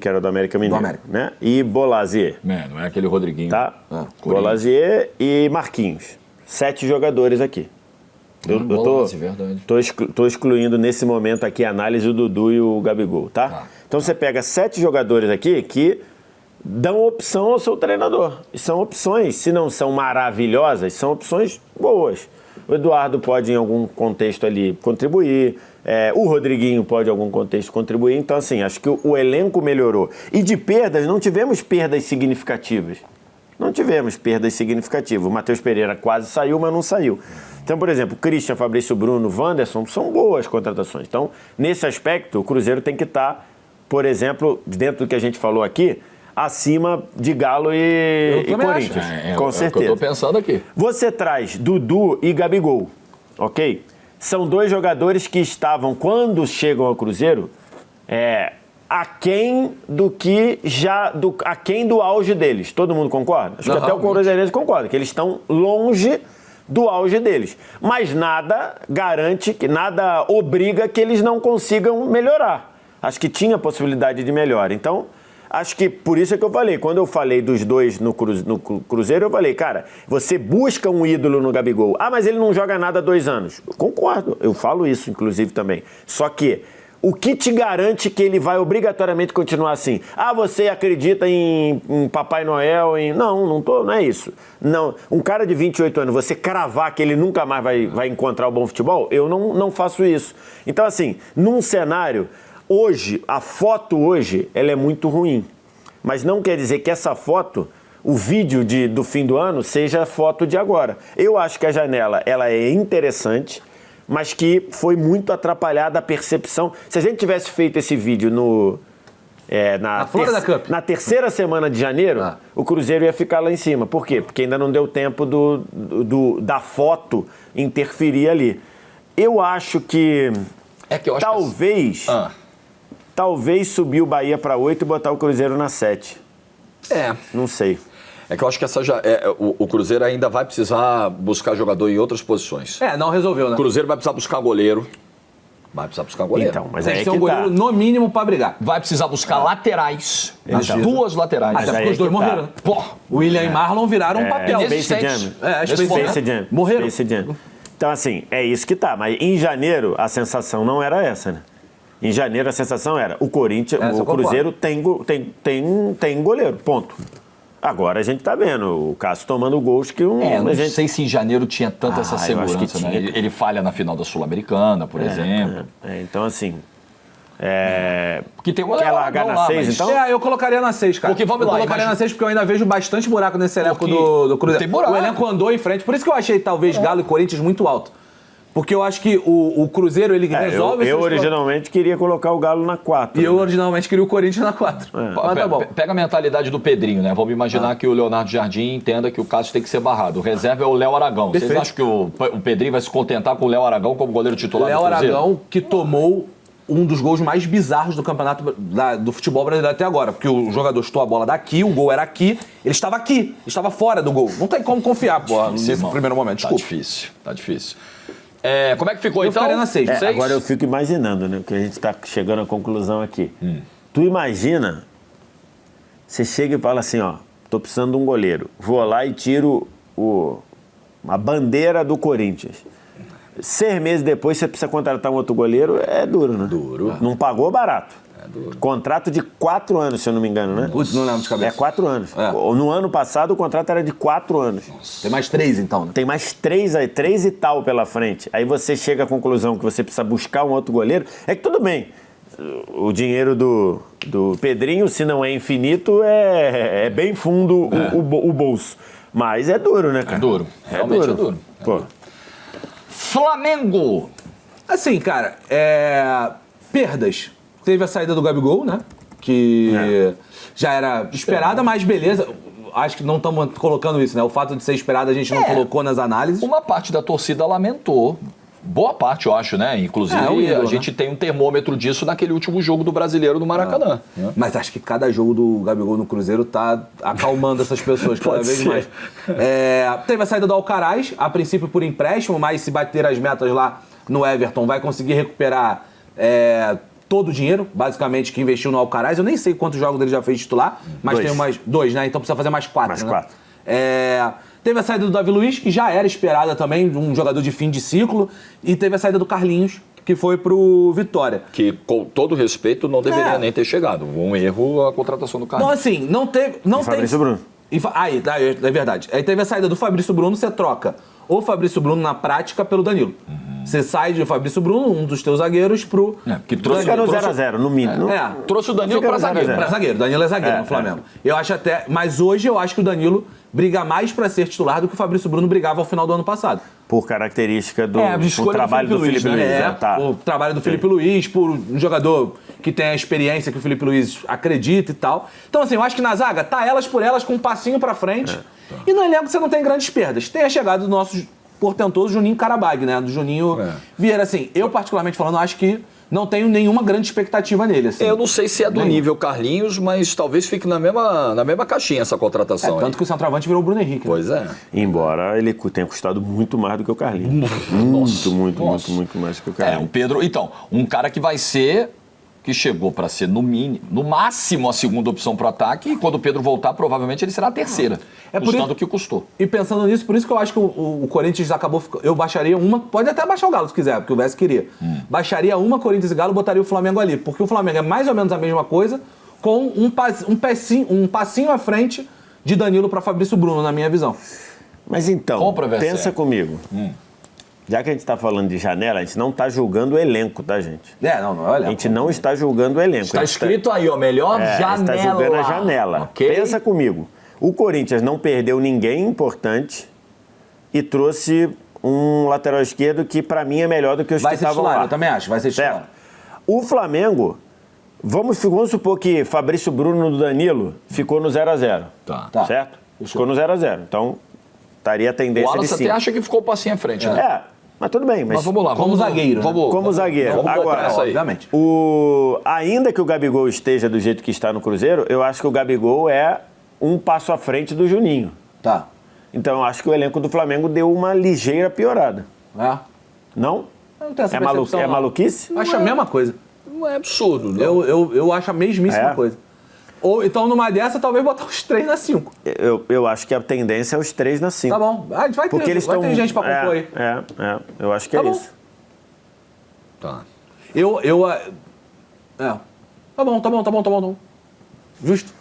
que era do América Mineiro. Né? E Bolazier. Não é aquele Rodriguinho. Tá? Bolazier e Marquinhos. 7 jogadores aqui. Eu tô excluindo nesse momento aqui a análise do Dudu e o Gabigol, tá? Então você pega 7 jogadores aqui que dão opção ao seu treinador. E são opções, se não são maravilhosas, são opções boas. O Eduardo pode, em algum contexto ali, contribuir. O Rodriguinho pode, em algum contexto, contribuir. Então, assim, acho que o elenco melhorou. E de perdas, não tivemos perdas significativas. O Matheus Pereira quase saiu, mas não saiu. Então, por exemplo, Christian, Fabrício Bruno, Wanderson, são boas contratações. Então, nesse aspecto, o Cruzeiro tem que estar, por exemplo, dentro do que a gente falou aqui, acima de Galo e Corinthians. Com certeza. É o que eu tô pensando aqui. Você traz Dudu e Gabigol, ok? São 2 jogadores que estavam, quando chegam ao Cruzeiro, aquém do auge deles. Todo mundo concorda? Acho que até o Cruzeirense concorda, que eles estão longe do auge deles. Mas nada garante, nada obriga que eles não consigam melhorar. Acho que tinha possibilidade de melhora. Então, acho que por isso é que eu falei. Quando eu falei dos 2 no Cruzeiro, eu falei, cara, você busca um ídolo no Gabigol. Mas ele não joga nada há 2 anos. Eu concordo, eu falo isso, inclusive, também. Só que o que te garante que ele vai obrigatoriamente continuar assim? Você acredita em Papai Noel? Não é isso. Não, um cara de 28 anos, você cravar que ele nunca mais vai encontrar o bom futebol, eu não faço isso. Então, assim, num cenário... Hoje, a foto hoje, ela é muito ruim. Mas não quer dizer que essa foto, o vídeo do fim do ano, seja a foto de agora. Eu acho que a janela, ela é interessante, mas que foi muito atrapalhada a percepção. Se a gente tivesse feito esse vídeo na terceira semana de janeiro, o Cruzeiro ia ficar lá em cima. Por quê? Porque ainda não deu tempo da foto interferir ali. Eu acho que talvez subir o Bahia para 8 e botar o Cruzeiro na 7. Não sei. É que eu acho que o Cruzeiro ainda vai precisar buscar jogador em outras posições. Não resolveu, né? O Cruzeiro vai precisar buscar goleiro. Então, mas tem que ser um goleiro no mínimo pra brigar. Vai precisar buscar laterais. As duas laterais. Até porque os dois morreram, né? O William e Marlon viraram um papel. Space Jam. Space Jam. Morreram. Space Jam. Então, assim, é isso que tá. Mas em janeiro, a sensação não era essa, né? Em janeiro, a sensação era o Corinthians, o Cruzeiro tem goleiro, ponto. Agora a gente tá vendo o Cássio tomando gols que não sei se em janeiro tinha tanta essa segurança, né? Ele falha na final da Sul-Americana, por exemplo. Então, assim... Porque tem quer largar na 6, então? Eu colocaria na 6, cara. Porque vamos lá. Eu colocaria na 6 porque eu ainda vejo bastante buraco nesse elenco do Cruzeiro. Tem buraco. O elenco andou em frente. Por isso que eu achei, talvez, Galo e Corinthians muito alto. Porque eu acho que o Cruzeiro, ele resolve... Eu originalmente queria colocar o Galo na 4. E eu originalmente queria o Corinthians na 4. Mas tá bom. Pega a mentalidade do Pedrinho, né? Vamos imaginar que o Leonardo Jardim entenda que o Cássio tem que ser barrado. O reserva é o Léo Aragão. Perfeito. Vocês acham que o Pedrinho vai se contentar com o Léo Aragão como goleiro titular do Cruzeiro? Léo Aragão, que tomou um dos gols mais bizarros do campeonato do futebol brasileiro até agora. Porque o jogador chutou a bola daqui, o gol era aqui, ele estava aqui, estava fora do gol. Não tem como confiar, nesse primeiro momento. Desculpa. Tá difícil. Como é que ficou, então? Eu ficaria na 6. Agora eu fico imaginando, né? Porque a gente está chegando à conclusão aqui. Tu imagina, você chega e fala assim, tô precisando de um goleiro. Vou lá e tiro a bandeira do Corinthians. 6 meses depois você precisa contratar um outro goleiro, é duro, né? Duro. Não pagou barato. Duro. Contrato de 4 anos, se eu não me engano, né? Putz, não lembro de cabeça. 4 anos. No ano passado, o contrato era de 4 anos. Nossa. Tem mais 3, então, né? Tem mais 3 aí, 3 e tal pela frente. Aí você chega à conclusão que você precisa buscar um outro goleiro. É que tudo bem. O dinheiro do Pedrinho, se não é infinito, é bem fundo o bolso. Mas é duro, né, cara? É duro. Realmente é duro. Pô. Flamengo! Assim, cara, perdas. Teve a saída do Gabigol, né? Que já era esperada, mas beleza. Acho que não estamos colocando isso, né? O fato de ser esperado a gente não colocou nas análises. Uma parte da torcida lamentou. Boa parte, eu acho, né? Inclusive, a gente tem um termômetro disso naquele último jogo do Brasileiro no Maracanã. Mas acho que cada jogo do Gabigol no Cruzeiro tá acalmando essas pessoas cada vez mais. Teve a saída do Alcaraz, a princípio por empréstimo, mas se bater as metas lá no Everton, vai conseguir recuperar todo o dinheiro, basicamente, que investiu no Alcaraz. Eu nem sei quantos jogos ele já fez titular, mas tem mais 2, né? Então precisa fazer mais 4. Mais 4. Teve a saída do Davi Luiz, que já era esperada também, um jogador de fim de ciclo. E teve a saída do Carlinhos, que foi pro Vitória. Que, com todo respeito, não deveria nem ter chegado. Um erro a contratação do Carlinhos. Então, assim, não teve... Fabrício Bruno. É verdade. Aí teve a saída do Fabrício Bruno, você troca o Fabrício Bruno na prática pelo Danilo. Você sai de Fabrício Bruno, um dos teus zagueiros, pro... que trouxe no 0x0, no mínimo. Trouxe o Danilo pra zagueiro. Pra zagueiro. Danilo é zagueiro no Flamengo. Eu acho até... Mas hoje eu acho que o Danilo briga mais pra ser titular do que o Fabrício Bruno brigava ao final do ano passado. Por característica do trabalho do Felipe Luiz. O trabalho do Felipe Luiz, por um jogador que tem a experiência que o Felipe Luiz acredita e tal. Então, assim, eu acho que na zaga tá elas por elas com um passinho pra frente. E no elenco você não tem grandes perdas. Tem a chegada do nosso portentoso Juninho Carabag, né? Do Juninho Vieira. Assim, eu particularmente falando, acho que não tenho nenhuma grande expectativa nele. Assim. Eu não sei se é do nível Carlinhos, mas talvez fique na mesma caixinha essa contratação. Tanto que o centroavante virou o Bruno Henrique. Pois é. Embora ele tenha custado muito mais do que o Carlinhos. Muito mais do que o Carlinhos. O Pedro... Então, um cara que vai ser... que chegou para ser, no máximo, a segunda opção para o ataque, e quando o Pedro voltar, provavelmente ele será a terceira, custando o que custou. E pensando nisso, por isso que eu acho que o Corinthians acabou... Eu baixaria uma, pode até baixar o Galo se quiser, porque o Vez queria. Baixaria uma, Corinthians e Galo, botaria o Flamengo ali, porque o Flamengo é mais ou menos a mesma coisa, com um passinho à frente de Danilo para Fabrício Bruno, na minha visão. Mas então, pensa comigo. Já que a gente está falando de janela, a gente não está julgando o elenco, tá, gente? Não é o elenco. A gente não está julgando o elenco. Está escrito aí, melhor janela. A gente está julgando a janela. Okay? Pensa comigo. O Corinthians não perdeu ninguém importante e trouxe um lateral esquerdo que para mim é melhor do que os Vai que ser estavam titular, lá. eu também acho, vai ser titular. Certo. O Flamengo, vamos supor que Fabrício Bruno do Danilo ficou no 0x0. Tá. Certo? Ficou no 0x0. Então, estaria a O tendência de Wallace 5. até acha que ficou um passinho à frente, né? Mas tudo bem. Mas vamos lá. como zagueiro, né? Como zagueiro. Vamos botar Agora, essa aí. Obviamente. Ainda que o Gabigol esteja do jeito que está no Cruzeiro, eu acho que o Gabigol é um passo à frente do Juninho. Tá. Então, eu acho que o elenco do Flamengo deu uma ligeira piorada. Não? Eu não tenho essa É percepção, não. maluquice? Acho a mesma coisa. Não é absurdo, né? Eu acho a mesmíssima É? coisa. Ou então, numa dessa, talvez botar os 3 na 5. Eu acho que a tendência é os 3 na 5. Tá bom. A gente vai ter, Porque eles vai estão... ter gente pra compor aí. Eu acho que Tá é bom. isso. Tá. Tá bom. Justo.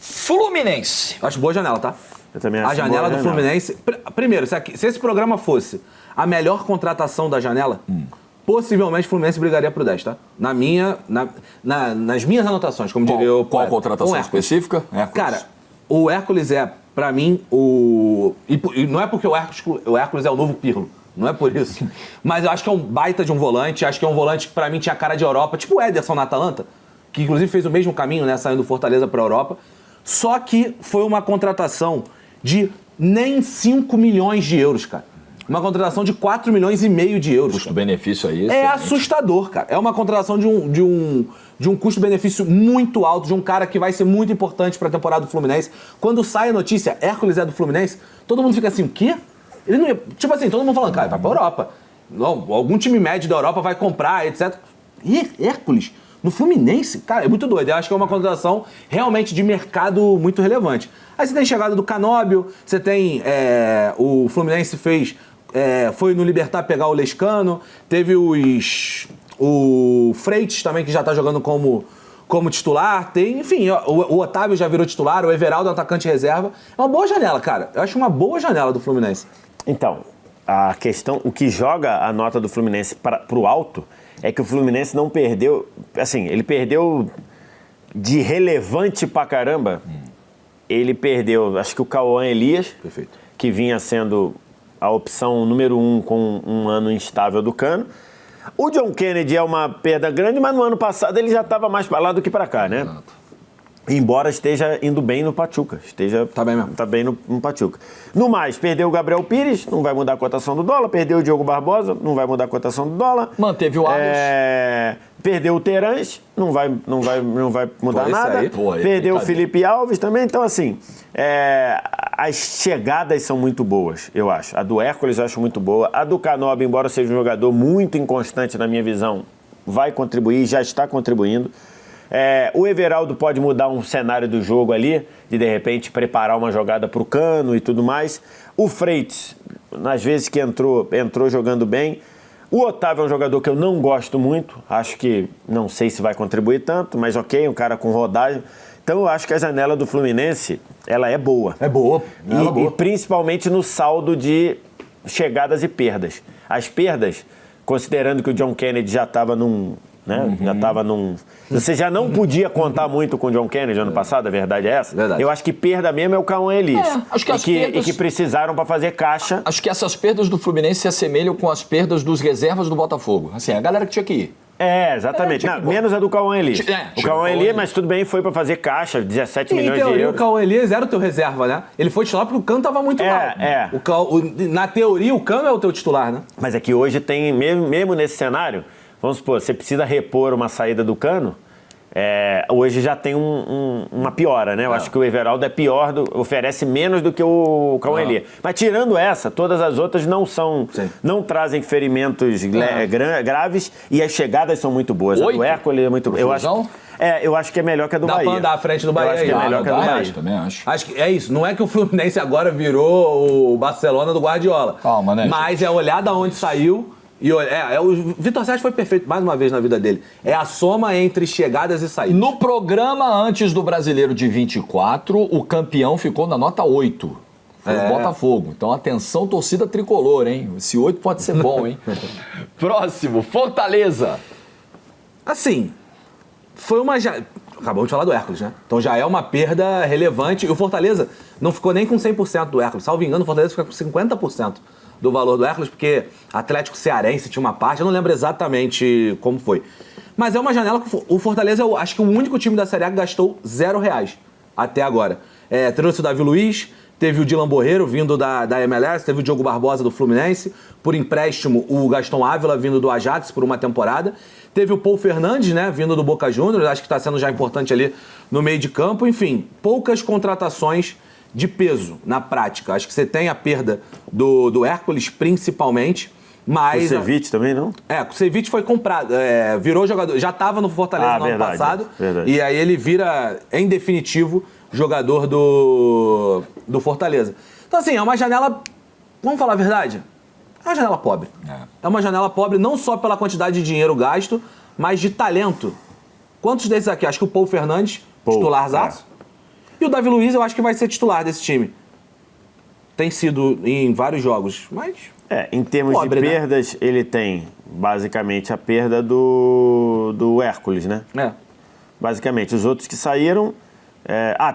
Fluminense. Acho boa janela, tá? Eu também acho A janela boa do Fluminense... Primeiro, se esse programa fosse a melhor contratação da janela, possivelmente o Fluminense brigaria pro 10, tá? nas minhas anotações, como diria o Qual poeta. contratação Com Hércules. específica? Hércules. Cara, o Hércules é, pra mim, e não é porque o Hércules é o novo Pirlo. Não é por isso. Mas eu acho que é um baita de um volante. Acho que é um volante que, pra mim, tinha cara de Europa. Tipo o Ederson na Atalanta, que inclusive fez o mesmo caminho, né? Saindo do Fortaleza pra Europa. Só que foi uma contratação de nem 5 milhões de euros, cara. Uma contratação de 4 milhões e meio de euros. Custo-benefício aí. É assustador, cara. É uma contratação de um custo-benefício muito alto, de um cara que vai ser muito importante pra temporada do Fluminense. Quando sai a notícia, Hércules é do Fluminense, todo mundo fica assim, o quê? Ele não ia... Tipo assim, todo mundo falando, cara, vai pra Europa. Não, algum time médio da Europa vai comprar, etc. E Hércules no Fluminense, cara, é muito doido. Eu acho que é uma contratação realmente de mercado muito relevante. Aí você tem a chegada do Canóbio, você tem... o Fluminense foi no Libertad pegar o Lescano, teve o Freitas também, que já tá jogando como titular, enfim, o Otávio já virou titular, o Everaldo é um atacante reserva. É uma boa janela, cara. Eu acho uma boa janela do Fluminense. Então, a questão, o que joga a nota do Fluminense pro alto é que o Fluminense não perdeu, assim, ele perdeu de relevante pra caramba. Ele perdeu, acho que o Cauã Elias, Perfeito. que vinha sendo a opção número 1 com um ano instável do Cano. O John Kennedy é uma perda grande, mas no ano passado ele já estava mais para lá do que para cá, né? Exato. Embora esteja indo bem no Pachuca. Tá bem mesmo. Tá bem no Pachuca. No mais, perdeu o Gabriel Pires, não vai mudar a cotação do dólar. Perdeu o Diogo Barbosa, não vai mudar a cotação do dólar. Manteve o Arias. Perdeu o Terãs, não vai mudar Pô, nada. aí, pô, aí, Perdeu o brincadeira. Felipe Alves também. Então, assim, as chegadas são muito boas, eu acho. A do Hércules eu acho muito boa. A do Canóbio, embora seja um jogador muito inconstante na minha visão, vai contribuir, já está contribuindo. O Everaldo pode mudar um cenário do jogo ali, de repente preparar uma jogada para o Cano e tudo mais. O Freitas, nas vezes que entrou jogando bem. O Otávio é um jogador que eu não gosto muito, acho que não sei se vai contribuir tanto, mas ok, um cara com rodagem. Então eu acho que a janela do Fluminense, ela é boa. É boa. E principalmente no saldo de chegadas e perdas. As perdas, considerando que o John Kennedy já estava já estava Você já não podia contar muito com o John Kennedy ano passado, a verdade é essa. Verdade. Eu acho que perda mesmo é o Cauã Elias. Acho que e que precisaram para fazer caixa. Acho que essas perdas do Fluminense se assemelham com as perdas dos reservas do Botafogo. Assim, a galera que tinha que ir. Exatamente. Não, menos a do Cauã Elias. O Cauã Elias, mas tudo bem, foi para fazer caixa, 17 milhões Em teoria, de euros. o Cauã Elias era o teu reserva, né? Ele foi titular porque o Cano tava muito mal. Na teoria, o Cano é o teu titular, né? Mas é que hoje tem, mesmo nesse cenário, vamos supor, você precisa repor uma saída do Cano, hoje já tem uma piora, né? Eu acho que o Everaldo é pior, oferece menos do que o Cauã Elias. Mas tirando essa, todas as outras não trazem ferimentos graves e as chegadas são muito boas. A 8? do Hércules é muito boa. Eu acho que é melhor que a do Bahia. Dá pra andar à frente do Bahia. Eu acho que é melhor que a do Bahia. Também acho. Acho que é isso. Não é que o Fluminense agora virou o Barcelona do Guardiola. Calma, né, Mas é olhar da onde saiu. E o Vitor Sérgio foi perfeito mais uma vez na vida dele. É a soma entre chegadas e saídas. No programa antes do Brasileiro de 24, o campeão ficou na nota 8. Foi o Botafogo. Então, atenção, torcida tricolor, hein? Esse 8 pode ser bom, hein? Próximo, Fortaleza. Assim, foi uma... Acabamos de falar do Hércules, né? Então já é uma perda relevante. E o Fortaleza não ficou nem com 100% do Hércules. Salvo engano, o Fortaleza fica com 50% do valor do Hércules, porque Atlético Cearense tinha uma parte, eu não lembro exatamente como foi. Mas é uma janela que o Fortaleza, eu acho que o único time da Série A que gastou R$0 até agora. Trouxe o Davi Luiz, teve o Dylan Borreiro vindo da MLS, teve o Diogo Barbosa do Fluminense, por empréstimo o Gaston Ávila vindo do Ajax por uma temporada. Teve o Paul Fernandes, né, vindo do Boca Juniors, acho que está sendo já importante ali no meio de campo. Enfim, poucas contratações de peso na prática. Acho que você tem a perda do Hércules principalmente, mas... O Ceviche também, não? O Ceviche foi comprado, virou jogador, já estava no Fortaleza no ano passado, e aí ele vira, em definitivo, jogador do Fortaleza. Então assim, é uma janela, vamos falar a verdade, é uma janela pobre. É uma janela pobre não só pela quantidade de dinheiro gasto, mas de talento. Quantos desses aqui? Acho que o Paul Fernandes, titularzaço. E o Davi Luiz eu acho que vai ser titular desse time. Tem sido em vários jogos, mas... em termos pobre, de perdas, né? Ele tem basicamente a perda do Hércules, né? Basicamente, os outros que saíram...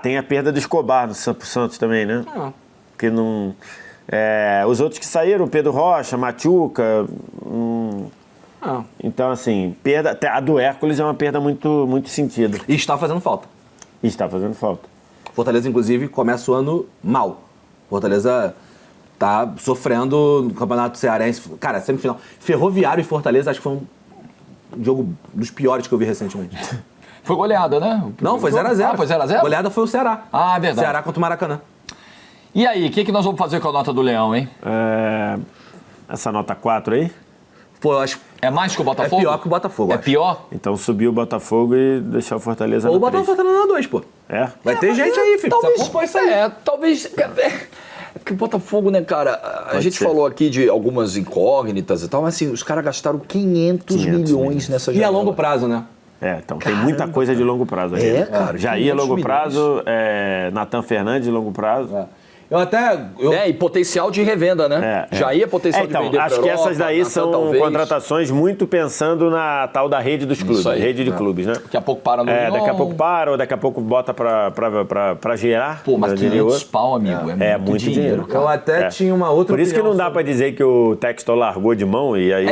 tem a perda do Escobar no Santos também, né? Porque não... os outros que saíram, Pedro Rocha, Machuca... Então, assim, perda... A do Hércules é uma perda muito, muito sentida. E está fazendo falta. Fortaleza, inclusive, começa o ano mal. Fortaleza tá sofrendo no Campeonato Cearense. Cara, semifinal. Ferroviário e Fortaleza, acho que foi um jogo dos piores que eu vi recentemente. Foi goleada, né? Não, foi 0x0. Foi 0x0? Goleada foi o Ceará. Verdade. Ceará contra o Maracanã. E aí, o que nós vamos fazer com a nota do Leão, hein? Essa nota 4 aí? Pô, eu acho... É mais que o Botafogo? É pior que o Botafogo. É pior? Então subir o Botafogo e deixar o Fortaleza Ou o Botafogo na 2, pô. Vai ter gente aí, filho. Talvez isso aí. Talvez... Porque o Botafogo, né, cara, a gente falou aqui de algumas incógnitas e tal, mas assim, os caras gastaram 500 milhões nessa janela. E a longo prazo, né? Então tem muita coisa de longo prazo aí. Cara. Jair a longo prazo, Natan Fernandes de longo prazo. E potencial de revenda, né? Jair é potencial de vender pra acho que essas daí são talvez. contratações muito pensando na tal da rede dos clubes, rede de clubes, né? Daqui a pouco para no Lyon. Daqui a pouco para, ou daqui a pouco bota pra gerar. Pô, mas 500 pau, amigo, é muito dinheiro, cara. Eu até tinha uma outra Por isso que não dá pra dizer que o Textor largou de mão, e aí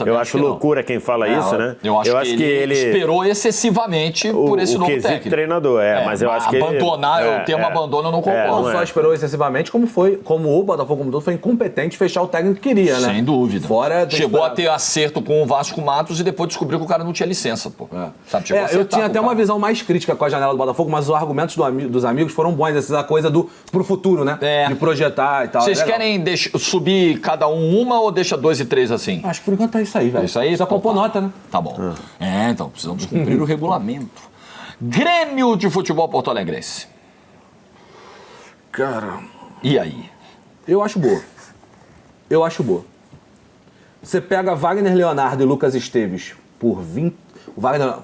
eu acho loucura quem fala isso, né? Eu acho que ele esperou excessivamente por esse novo técnico. Treinador, mas eu acho que abandonar, o termo abandono eu não concordo. Não só esperou excessivamente, como o Botafogo como todo foi incompetente fechar o técnico que queria, né? Sem dúvida. Chegou a ter acerto com o Vasco Matos e depois descobriu que o cara não tinha licença, pô. Sabe, eu tinha até uma visão mais crítica com a janela do Botafogo, mas os argumentos dos amigos foram bons, essa coisa pro futuro, né? De projetar e tal. Vocês querem subir cada uma ou deixa 2 e 3 assim? Acho que por enquanto é isso aí, velho. Isso aí? Precisa compor nota, né? Tá bom. Então precisamos cumprir o regulamento. Grêmio de Futebol Porto Alegrense. Cara... E aí? Eu acho boa. Você pega Wagner Leonardo e Lucas Esteves por 20... O Wagner...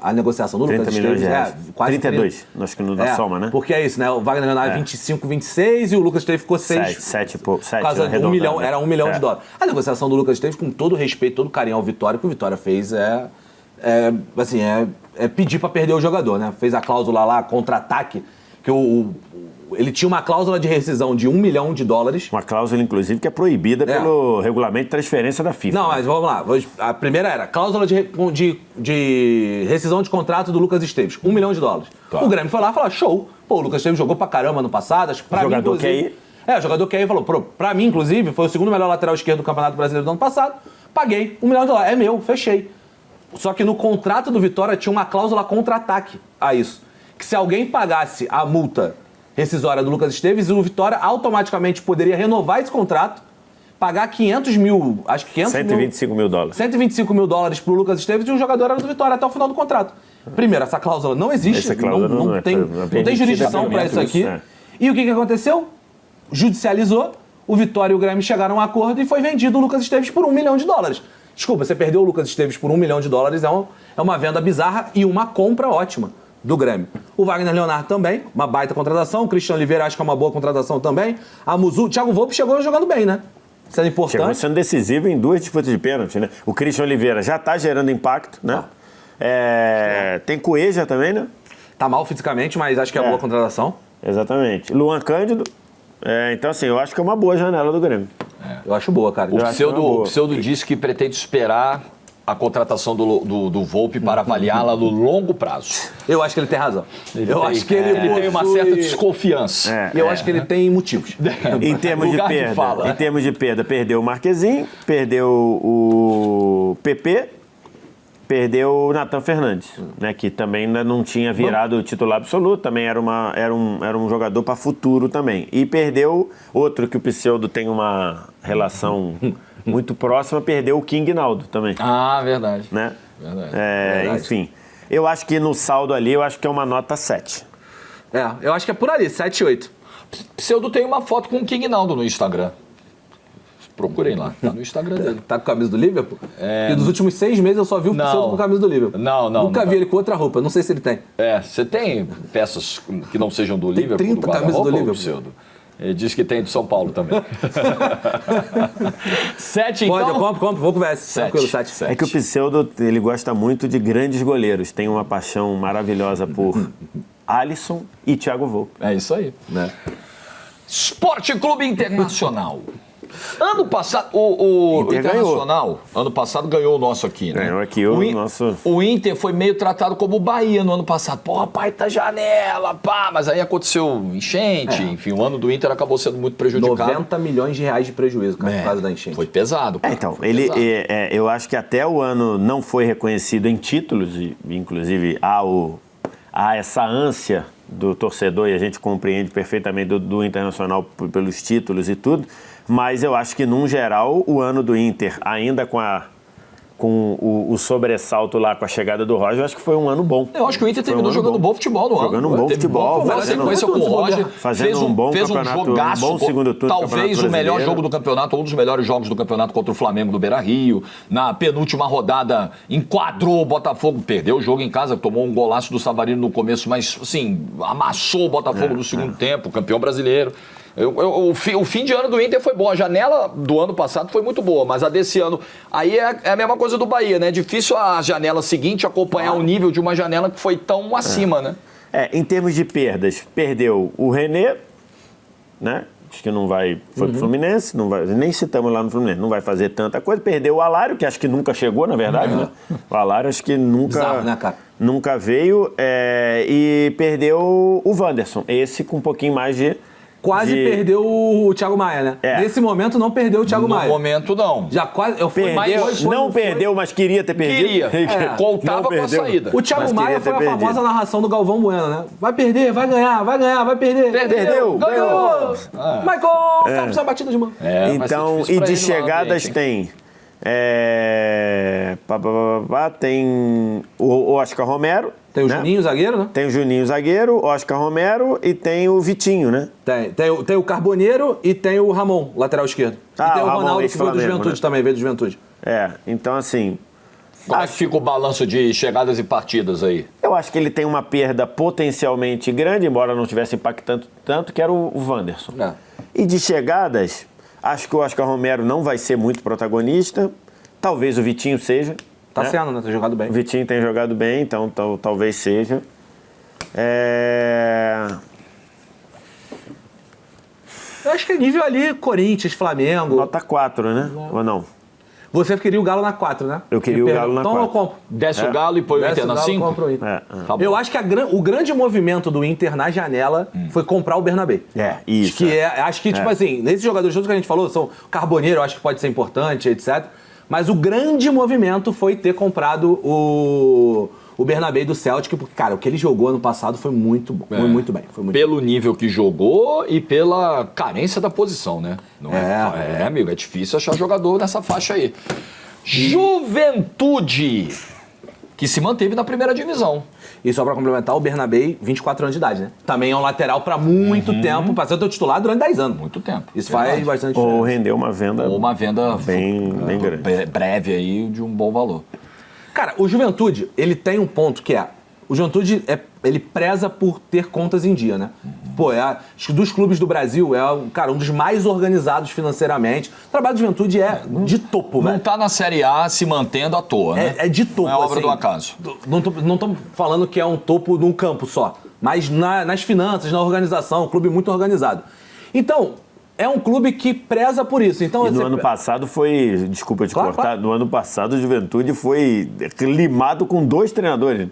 A negociação do Lucas Esteves quase 32, acho que na soma, né? Porque é isso, né? O Wagner Leonardo 25, 26 e o Lucas Esteves ficou 6. 7 por causa de $1 milhão, era $1 milhão de dólares. A negociação do Lucas Esteves, com todo respeito, todo carinho ao Vitória, que o Vitória fez é pedir pra perder o jogador, né? Fez a cláusula lá, contra-ataque, que ele tinha uma cláusula de rescisão de $1 milhão. Uma cláusula, inclusive, que é proibida pelo regulamento de transferência da FIFA. Não, mas vamos lá. A primeira era cláusula de rescisão de contrato do Lucas Esteves. $1 milhão. Tá. O Grêmio foi lá e falou, show. Pô, o Lucas Esteves jogou pra caramba no passado. Acho que pra mim, jogador quer ir. O jogador quer ir e falou, pra mim, inclusive, foi o segundo melhor lateral esquerdo do Campeonato Brasileiro do ano passado. Paguei $1 milhão. É meu, fechei. Só que no contrato do Vitória tinha uma cláusula contra-ataque a isso. Que se alguém pagasse a multa rescisória do Lucas Esteves, o Vitória automaticamente poderia renovar esse contrato, pagar 500 mil, acho que 125 mil dólares. 125 mil dólares pro Lucas Esteves e o jogador era do Vitória até o final do contrato. Primeiro, essa cláusula não existe, essa cláusula não tem jurisdição para isso aqui. E o que aconteceu? Judicializou, o Vitória e o Grêmio chegaram a um acordo e foi vendido o Lucas Esteves por $1 milhão. Desculpa, você perdeu o Lucas Esteves por $1 milhão, é uma venda bizarra e uma compra ótima do Grêmio. O Wagner Leonardo também, uma baita contratação. O Christian Oliveira acho que é uma boa contratação também. A Muzu, Thiago Volpe chegou jogando bem, né? Sendo importante. Chegou sendo decisivo em 2 disputas de pênalti, né? O Christian Oliveira já tá gerando impacto, né? Tem Cueja também, né? Tá mal fisicamente, mas acho que é boa contratação. Exatamente. Luan Cândido. Então, assim, eu acho que é uma boa janela do Grêmio. Eu acho boa, cara. O Pseudo disse que pretende esperar a contratação do Volpi para avaliá-la no longo prazo. Eu acho que ele tem razão. Ele tem uma certa desconfiança. E eu acho que ele tem motivos. Em termos de perda, perdeu o Marquezinho, perdeu o PP, perdeu o Nathan Fernandes, né, que também ainda não tinha virado o titular absoluto, também era um jogador para futuro também. E perdeu outro que o Pseudo tem uma relação muito próxima, perdeu o King Naldo também. Ah, verdade. Né? Verdade. Enfim, eu acho que no saldo ali, eu acho que é uma nota 7. Eu acho que é por ali, 7, 8. Pseudo tem uma foto com o King Naldo no Instagram. Procurem lá, tá no Instagram dele. Tá com a camisa do Liverpool? Porque dos últimos 6 meses eu só vi o Pseudo com a camisa do Liverpool. Nunca vi ele com outra roupa, não sei se ele tem. Você tem peças que não sejam do Tem Liverpool? 30 camisas do Liverpool. Pseudo? Ele diz que tem do São Paulo também. 7, então? Pode, eu compro, vou com o VS. 7. Tranquilo, 7. É que o Pseudo, ele gosta muito de grandes goleiros. Tem uma paixão maravilhosa por Alisson e Thiago Volpi. É isso aí. Né? Esporte Clube Internacional. Ano passado, o Internacional, ano passado ganhou o nosso aqui, né? Ganhou aqui o nosso. O Inter foi meio tratado como o Bahia no ano passado. Pô, pai, tá janela, pá. Mas aí aconteceu enchente, enfim, o ano do Inter acabou sendo muito prejudicado. 90 milhões de reais de prejuízo, cara, por causa da enchente. Foi pesado, cara. Então, eu acho que até o ano não foi reconhecido em títulos, e inclusive há essa ânsia do torcedor, e a gente compreende perfeitamente do Internacional pelos títulos e tudo. Mas eu acho que, num geral, o ano do Inter, ainda com o sobressalto lá, com a chegada do Roger, eu acho que foi um ano bom. Eu acho que o Inter terminou jogando bom futebol no ano. Jogando um bom futebol. Sequência com o Roger. Fez um bom campeonato, jogaço, um bom segundo turno. Talvez o melhor jogo do campeonato, um dos melhores jogos do campeonato contra o Flamengo do Beira-Rio. Na penúltima rodada, enquadrou o Botafogo, perdeu o jogo em casa, tomou um golaço do Savarino no começo, mas, assim, amassou o Botafogo no segundo tempo, campeão brasileiro. O fim de ano do Inter foi bom. A janela do ano passado foi muito boa, mas a desse ano... Aí é a mesma coisa do Bahia, né? É difícil a janela seguinte acompanhar o nível de uma janela que foi tão acima, né? Em termos de perdas, perdeu o René, né? Acho que não vai... Foi pro Fluminense, não vai, nem citamos lá no Fluminense, não vai fazer tanta coisa. Perdeu o Alário, que acho que nunca chegou, na verdade, né? O Alário acho que nunca... Bizarro, né, cara? Nunca veio. E perdeu o Wanderson, esse com um pouquinho mais de... Quase perdeu o Thiago Maia, né? Nesse momento não perdeu o Thiago Maia. No momento não. Já quase... Perdeu, mas queria ter perdido. Contava com a saída. O Thiago Maia foi a famosa narração do Galvão Bueno, né? Vai perder, vai ganhar, vai perder. Perdeu, ganhou. Michael, Phelps, a batida de mão. Então, e de chegadas tem... tem o Oscar Romero. Tem o Juninho, zagueiro, né? Tem o Juninho, zagueiro, Oscar Romero e tem o Vitinho, né? Tem o Carboneiro e tem o Ramon, lateral esquerdo. E tem o Ronaldo, que veio do Juventude também, veio do Juventude. Então assim... Como é que fica o balanço de chegadas e partidas aí? Eu acho que ele tem uma perda potencialmente grande, embora não estivesse impactando tanto, que era o Wanderson. E de chegadas, acho que o Oscar Romero não vai ser muito protagonista, talvez o Vitinho seja. Tá sendo, né? Tem jogado bem. O Vitinho tem jogado bem, então talvez seja. Eu acho que é nível ali, Corinthians, Flamengo. Nota 4, né? Ou não? Você queria o Galo na 4, né? Eu queria o Galo na 4. Então eu compro. Desce o Galo e põe o Inter na 5? Eu compro o Inter. Eu acho que o grande movimento do Inter na janela foi comprar o Bernabé. Isso. Acho que tipo assim, nesses jogadores todos que a gente falou, são Carboneiro, eu acho que pode ser importante, etc. Mas o grande movimento foi ter comprado o Bernabé do Celtic, porque, cara, o que ele jogou ano passado foi muito bom. Foi muito bem. Pelo nível que jogou e pela carência da posição, né? Não amigo, é difícil achar jogador nessa faixa aí. Juventude, que se manteve na primeira divisão. E só pra complementar, o Bernabé, 24 anos de idade, né? Também é um lateral pra muito tempo, pra ser o teu titular durante 10 anos. Muito tempo. Isso faz bastante diferença. Ou rendeu uma venda bem grande. Breve aí, de um bom valor. Cara, o Juventude, ele tem um ponto que o Juventude, ele preza por ter contas em dia, né? Pô, acho que dos clubes do Brasil, um dos mais organizados financeiramente. O trabalho do Juventude é de topo, velho. Não tá na Série A se mantendo à toa, né? É de topo, não é obra assim, do acaso. Não estamos falando que é um topo num campo só, mas nas finanças, na organização, um clube muito organizado. Então, é um clube que preza por isso. Então, E no ano passado foi, desculpa te cortar, claro. no ano passado o Juventude foi limado com 2 treinadores.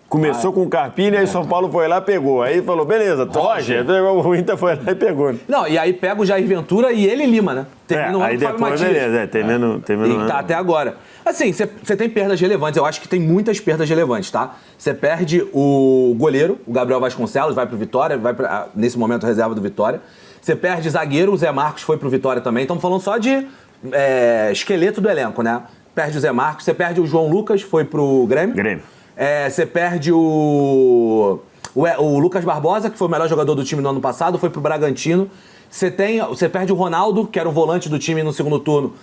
Começou com o Carpini, aí São Paulo foi lá e pegou. Aí falou, beleza, Roger, o Inter foi lá e pegou. Não, e aí pega o Jair Ventura e ele lima, né? Termina o ano aí com o Fábio depois, Matias. beleza, termina E tá até agora. Assim, você tem perdas relevantes. Eu acho que tem muitas perdas relevantes, tá? Você perde o goleiro, o Gabriel Vasconcelos, vai pro Vitória, nesse momento reserva do Vitória. Você perde zagueiro, o Zé Marcos foi pro Vitória também. Estamos falando só de esqueleto do elenco, né? Perde o Zé Marcos, você perde o João Lucas, foi pro Grêmio. Você perde o Lucas Barbosa, que foi o melhor jogador do time no ano passado, foi pro Bragantino. Você perde o Ronaldo, que era o volante do time no segundo turno,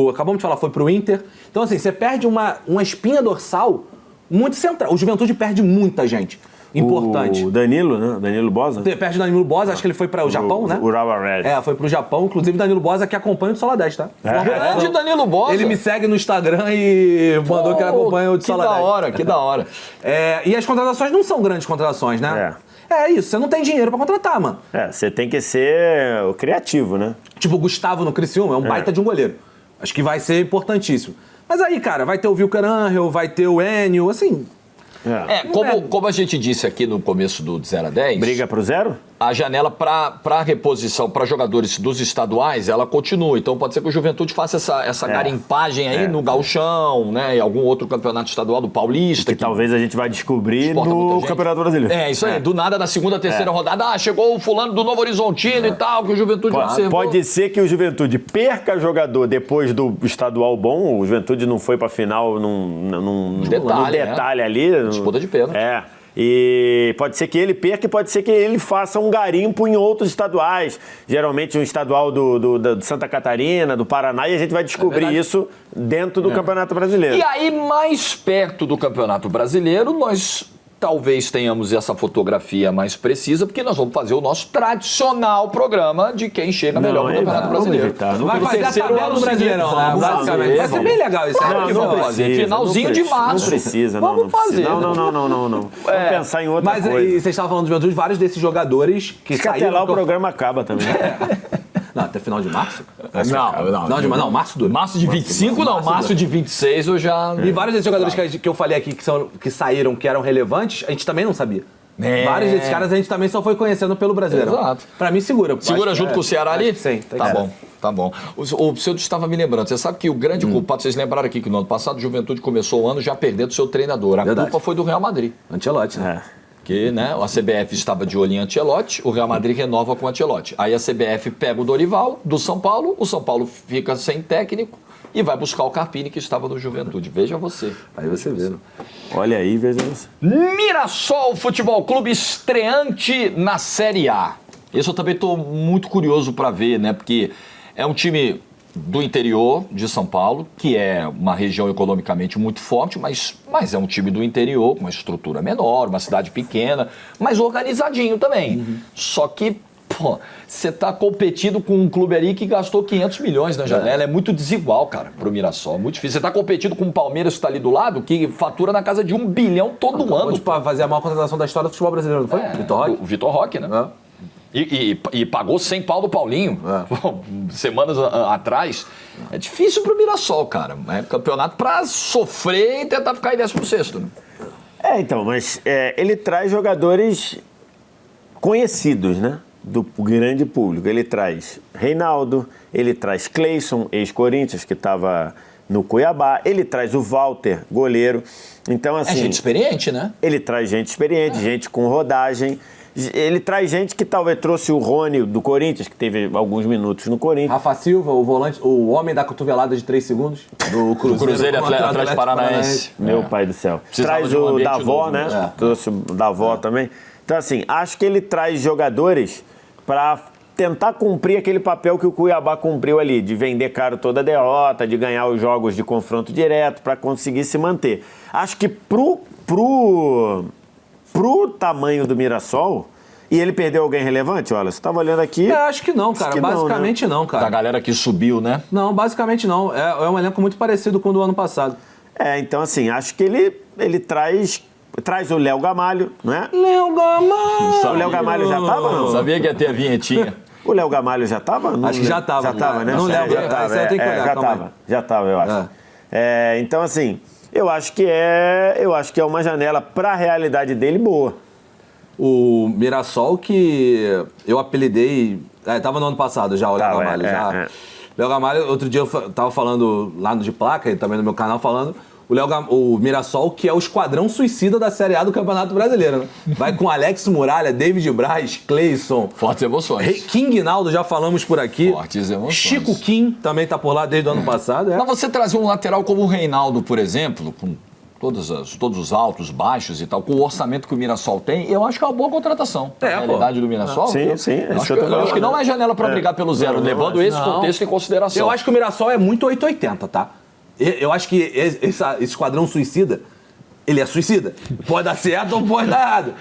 acabamos de falar, foi pro Inter. Então, assim, você perde uma espinha dorsal muito central. O Juventude perde muita gente importante. O Danilo, né? Danilo Bosa? Perde o Danilo Bosa, acho que ele foi para o Japão, né? O Urawa Red. Foi pro Japão. Inclusive, o Danilo Bosa que acompanha o Sola 10, tá? Grande Danilo Bosa. Ele me segue no Instagram e mandou que ele acompanha o de Sola 10. Que da hora. E as contratações não são grandes contratações, né? É isso, você não tem dinheiro pra contratar, mano. Você tem que ser o criativo, né? Tipo, o Gustavo no Criciúma é um baita de um goleiro. Acho que vai ser importantíssimo. Mas aí, cara, vai ter o Wilker Angel, vai ter o Enio, assim... Como a gente disse aqui no começo do 0 a 10... Briga pro 0? A janela para reposição para jogadores dos estaduais, ela continua. Então pode ser que o Juventude faça essa garimpagem aí no Gauchão, né? E algum outro campeonato estadual do Paulista. Que talvez a gente vai descobrir no Campeonato Brasileiro. Isso aí. Do nada, na segunda, terceira rodada, chegou o fulano do Novo Horizontino e tal, que o Juventude observou. Pode ser que o Juventude perca jogador depois do estadual bom. O Juventude não foi pra final num detalhe ali. Disputa de pênalti. E pode ser que ele perca e pode ser que ele faça um garimpo em outros estaduais. Geralmente um estadual do Santa Catarina, do Paraná, e a gente vai descobrir isso dentro do Campeonato Brasileiro. E aí, mais perto do Campeonato Brasileiro, nós talvez tenhamos essa fotografia mais precisa, porque nós vamos fazer o nosso tradicional programa de quem chega melhor no Campeonato Brasileiro. Vai fazer a tabela do Brasileirão, né? Basicamente. Vai ser bem legal isso. Vamos fazer. Finalzinho de março. Não precisa, Vamos fazer. Não. Vamos pensar em outra coisa. Mas vocês estavam falando do Juventude, vários desses jogadores que saíram... Até lá o programa acaba também. Não, até final de março? Não, março dura. Março de 25 não, março de 26 eu já... E vários desses jogadores que eu falei aqui que saíram, que eram relevantes, a gente também não sabia. Vários desses caras a gente também só foi conhecendo pelo Brasileirão. Exato. Pra mim, segura. Segura junto com o Ceará ali? Sim. Tá bom. O senhor estava me lembrando, você sabe que o grande culpado, vocês lembraram aqui que no ano passado o Juventude começou o ano já perdendo seu treinador. A culpa foi do Real Madrid. Ancelotti, né? Que, né, a CBF estava de olho em Ancelotti, o Real Madrid renova com o Ancelotti. Aí a CBF pega o Dorival do São Paulo, o São Paulo fica sem técnico e vai buscar o Carpini que estava no Juventude. Veja você. Aí você vê. Olha aí, veja você. Mirassol Futebol Clube estreante na Série A. Esse eu também estou muito curioso para ver, né, porque é um time do interior de São Paulo, que é uma região economicamente muito forte, mas é um time do interior, com uma estrutura menor, uma cidade pequena, mas organizadinho também. Só que, você tá competindo com um clube ali que gastou 500 milhões na janela. É muito desigual, cara, pro Mirassol. Muito difícil. Você tá competindo com o Palmeiras que tá ali do lado, que fatura na casa de 1 bilhão todo ano. Pra fazer a maior contratação da história do futebol brasileiro, não foi? Vitor Roque? O Vitor Roque, né? E pagou 100 pau do Paulinho, semanas atrás. É difícil pro Mirassol, cara. É campeonato pra sofrer e tentar ficar em 16º. Né? Então, mas ele traz jogadores conhecidos, né? Do grande público. Ele traz Reinaldo, ele traz Cleison, ex-Corinthians, que estava no Cuiabá. Ele traz o Walter, goleiro. Então, assim... É gente experiente, né? Ele traz gente experiente, gente com rodagem. Ele traz gente que talvez trouxe o Rony do Corinthians, que teve alguns minutos no Corinthians. Rafa Silva, o volante, o homem da cotovelada de 3 segundos do Cruzeiro Atlético Paranaense. Meu pai do céu. Traz o Davó, né? Trouxe o Davó também. Então, assim, acho que ele traz jogadores para tentar cumprir aquele papel que o Cuiabá cumpriu ali, de vender caro toda a derrota, de ganhar os jogos de confronto direto, para conseguir se manter. Acho que pro tamanho do Mirassol, e ele perdeu alguém relevante, olha, você estava olhando aqui... acho que não, cara, basicamente não, cara. Da galera que subiu, né? Não, basicamente não, é um elenco muito parecido com o do ano passado. Então assim, acho que ele traz o Léo Gamalho, não é? Léo Gamalho! O Léo Gamalho já estava, não? Sabia que ia ter a vinhetinha. O Léo Gamalho já estava? Acho que já estava. Já estava, né? Não lembro. Já estava, já estava, eu acho. Então, assim, eu acho que é uma janela, para a realidade dele, boa. O Mirassol, que eu apelidei... Tava no ano passado já, o Léo Gamalho. Léo Gamalho, outro dia eu tava falando lá no De Placa, e também no meu canal, falando... O Mirassol, que é o esquadrão suicida da Série A do Campeonato Brasileiro, né? Vai com Alex Muralha, David Braz, Cleison. Fortes emoções. King Naldo, já falamos por aqui. Fortes emoções. Chico Kim também tá por lá desde o ano passado. Mas você trazer um lateral como o Reinaldo, por exemplo, com todos os altos, baixos e tal, com o orçamento que o Mirassol tem, eu acho que é uma boa contratação. A realidade do Mirassol. Sim. Eu acho que não é janela para brigar pelo zero, levando esse contexto em consideração. Eu acho que o Mirassol é muito 880, tá? Eu acho que esse esquadrão suicida, ele é suicida. Pode dar certo ou pode dar errado.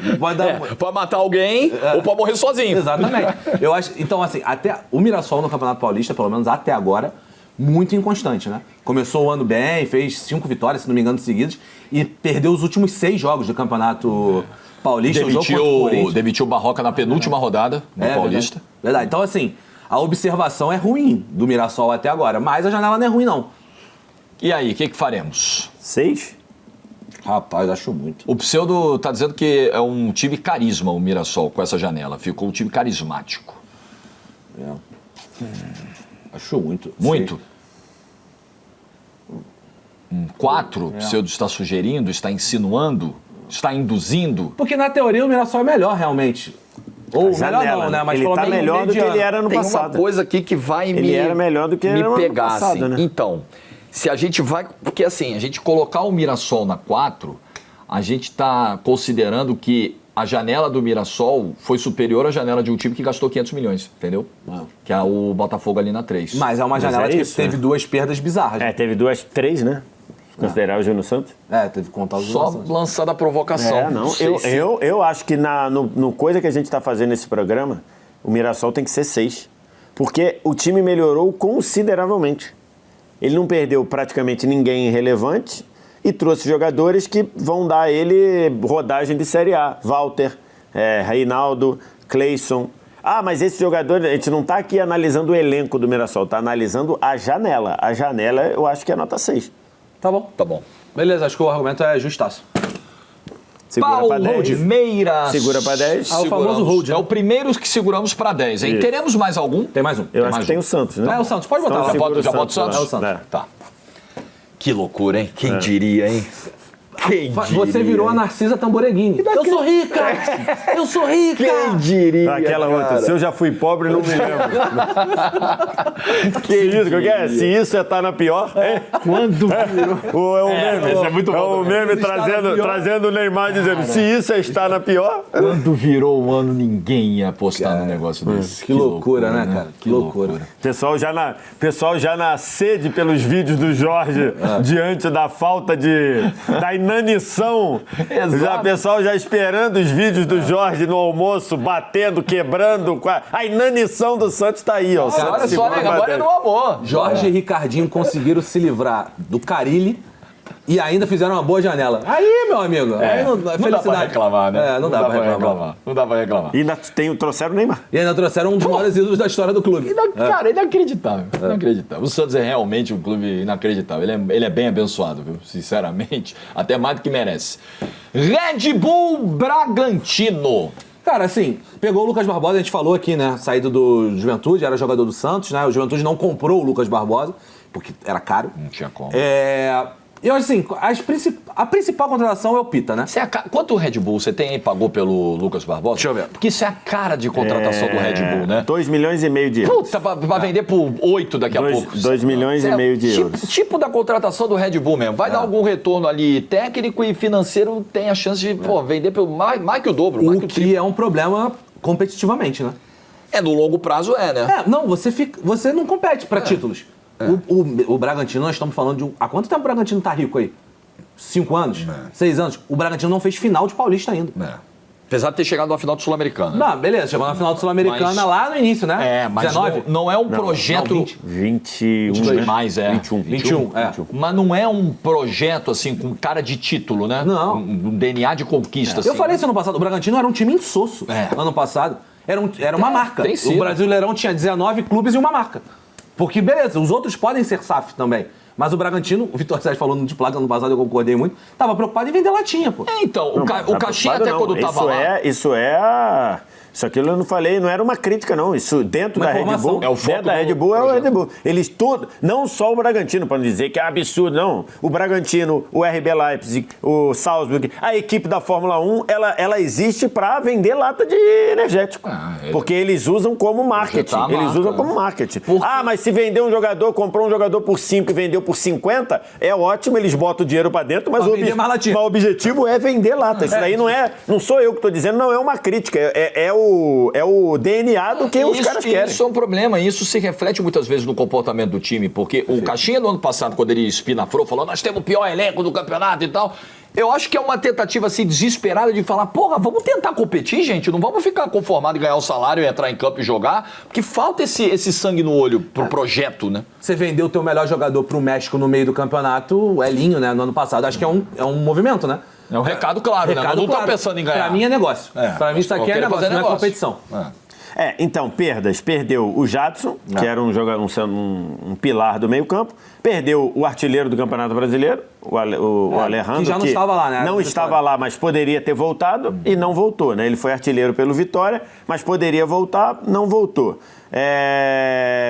Pode matar alguém ou pode morrer sozinho. Exatamente. Eu acho, então, assim, até o Mirassol no Campeonato Paulista, pelo menos até agora, muito inconstante, né? Começou o ano bem, fez 5 vitórias, se não me engano, seguidas, e perdeu os últimos 6 jogos do Campeonato Paulista. Demitiu o Barroca na penúltima rodada do Paulista. Verdade. Então, assim, a observação é ruim do Mirassol até agora, mas a janela não é ruim, não. E aí, o que faremos? 6? Rapaz, acho muito. O Pseudo tá dizendo que é um time carisma, o Mirassol, com essa janela. Ficou um time carismático. Acho muito. Muito? 4, o Pseudo está sugerindo, está insinuando, está induzindo. Porque na teoria o Mirassol é melhor, realmente. Ou janela, melhor não, né? Mas ele pelo tá menos melhor do que ele era no Tem passado. uma coisa aqui que vai ele era melhor do que ele era no pegar, passado, assim. né? Então, se a gente vai... Porque assim, a gente colocar o Mirassol na 4, a gente está considerando que a janela do Mirassol foi superior à janela de um time que gastou 500 milhões, entendeu? Que é o Botafogo ali na 3. Mas é uma janela que teve 2 perdas bizarras. Teve 3, né? Considerar o Júnior Santos? Teve que contar os Só lançando a provocação. Não. Eu acho que no coisa que a gente está fazendo nesse programa, o Mirassol tem que ser 6. Porque o time melhorou consideravelmente. Ele não perdeu praticamente ninguém relevante e trouxe jogadores que vão dar a ele rodagem de Série A. Walter, Reinaldo, Cleison. Mas esse jogador, a gente não está aqui analisando o elenco do Mirassol, está analisando a janela. A janela eu acho que é nota 6. Tá bom. Beleza, acho que o argumento é justaço. Segura para 10. Meira. Segura para 10. O famoso hold. É o primeiro que seguramos para 10, hein? Teremos mais algum? Tem mais um. Eu acho que tem o Santos, né? O Santos. Pode botar lá. Já bota o Santos? É o Santos. Tá. Que loucura, hein? Quem diria, hein? Você virou a Narcisa Tamboreghini. Eu sou rica! Eu sou rica! Quem diria, Aquela outra, se eu já fui pobre, não me lembro. Se isso é estar na pior, Quando virou? É o meme. Isso é muito bom. É o meme trazendo o Neymar dizendo, se isso é estar na pior... Quando virou o ano, ninguém ia apostar no negócio desse. Que loucura, né, cara? Que loucura. Pessoal já na sede pelos vídeos do Jorge diante da falta da inanição. O pessoal já esperando os vídeos do Jorge no almoço, batendo, quebrando. A inanição do Santos tá aí, ó. Olha só, né? Agora é no amor. Jorge e Ricardinho conseguiram se livrar do Carille e ainda fizeram uma boa janela. Aí, meu amigo, aí não dá pra reclamar, né? Não dá pra reclamar. Não dá pra reclamar. E ainda trouxeram o Neymar. E ainda trouxeram um dos maiores ídolos da história do clube. Cara, inacreditável. Inacreditável. O Santos é realmente um clube inacreditável. Ele é bem abençoado, viu? Sinceramente. Até mais do que merece. Red Bull Bragantino. Cara, assim, pegou o Lucas Barbosa, a gente falou aqui, né? Saído do Juventude, era jogador do Santos, né? O Juventude não comprou o Lucas Barbosa, porque era caro. Não tinha como. E assim, a principal contratação é o Pita, né? Quanto Red Bull você tem aí, pagou pelo Lucas Barbosa? Deixa eu ver. Porque isso é a cara de contratação do Red Bull, né? 2,5 milhões de euros. Puta, pra vender por 8 daqui a pouco. 2,5 milhões de euros. Tipo da contratação do Red Bull mesmo. Vai dar algum retorno ali técnico e financeiro, tem a chance de vender por mais que o dobro. O que é um problema competitivamente, né? No longo prazo né? Não, você não compete pra títulos. O Bragantino, nós estamos falando de há quanto tempo o Bragantino tá rico aí? 5 anos? 6 anos? O Bragantino não fez final de Paulista ainda. Apesar de ter chegado na final do Sul-Americana. Não, beleza, chegou na final do Sul-Americana lá no início, né? Mas 19? não é um projeto... 21, 22 mais, 21. Mas não é um projeto, assim, com cara de título, né? Não. Um DNA de conquista, assim. Eu falei isso ano passado, o Bragantino era um time insosso ano passado. Era uma marca. Tem sido. O Brasileirão tinha 19 clubes e uma marca. Porque, beleza, os outros podem ser SAF também. Mas o Bragantino, o Vitor Sérgio falou no de placa ano passado, eu concordei muito, tava preocupado em vender latinha, pô. Então, o Caixinha até quando tava lá... Isso aquilo eu não falei, não era uma crítica, não. Isso dentro da Red Bull. É o foco dentro da Red Bull é o Red Bull. Eles todos, não só o Bragantino, para não dizer que é absurdo, não. O Bragantino, o RB Leipzig, o Salzburg, a equipe da Fórmula 1, ela existe para vender lata de energético. Porque eles usam como marketing. Eles usam como marketing. Mas se vender um jogador, comprou um jogador por 5 e vendeu por 50, é ótimo, eles botam o dinheiro para dentro, mas o objetivo é vender lata. Isso daí não sou eu que estou dizendo, não é uma crítica. É o DNA do que os caras querem. Isso é um problema, isso se reflete muitas vezes no comportamento do time, porque o Caixinha no ano passado, quando ele espinafrou, falou, nós temos o pior elenco do campeonato e tal. Eu acho que é uma tentativa assim desesperada de falar, porra, vamos tentar competir, gente, não vamos ficar conformados em ganhar o salário e entrar em campo e jogar, porque falta esse sangue no olho pro projeto, né? Você vendeu o teu melhor jogador pro México no meio do campeonato, o Elinho, né, no ano passado. Acho que é um movimento, né? É um recado claro, né? Nós não estamos pensando em ganhar. Pra mim é negócio. Pra mim isso aqui é negócio, não é competição. Então, perdas. Perdeu o Jadson, que era um pilar do meio-campo. Perdeu o artilheiro do Campeonato Brasileiro, o Alejandro. Que já não estava lá, né? Não estava lá, mas poderia ter voltado e não voltou, né? Ele foi artilheiro pelo Vitória, mas poderia voltar, não voltou.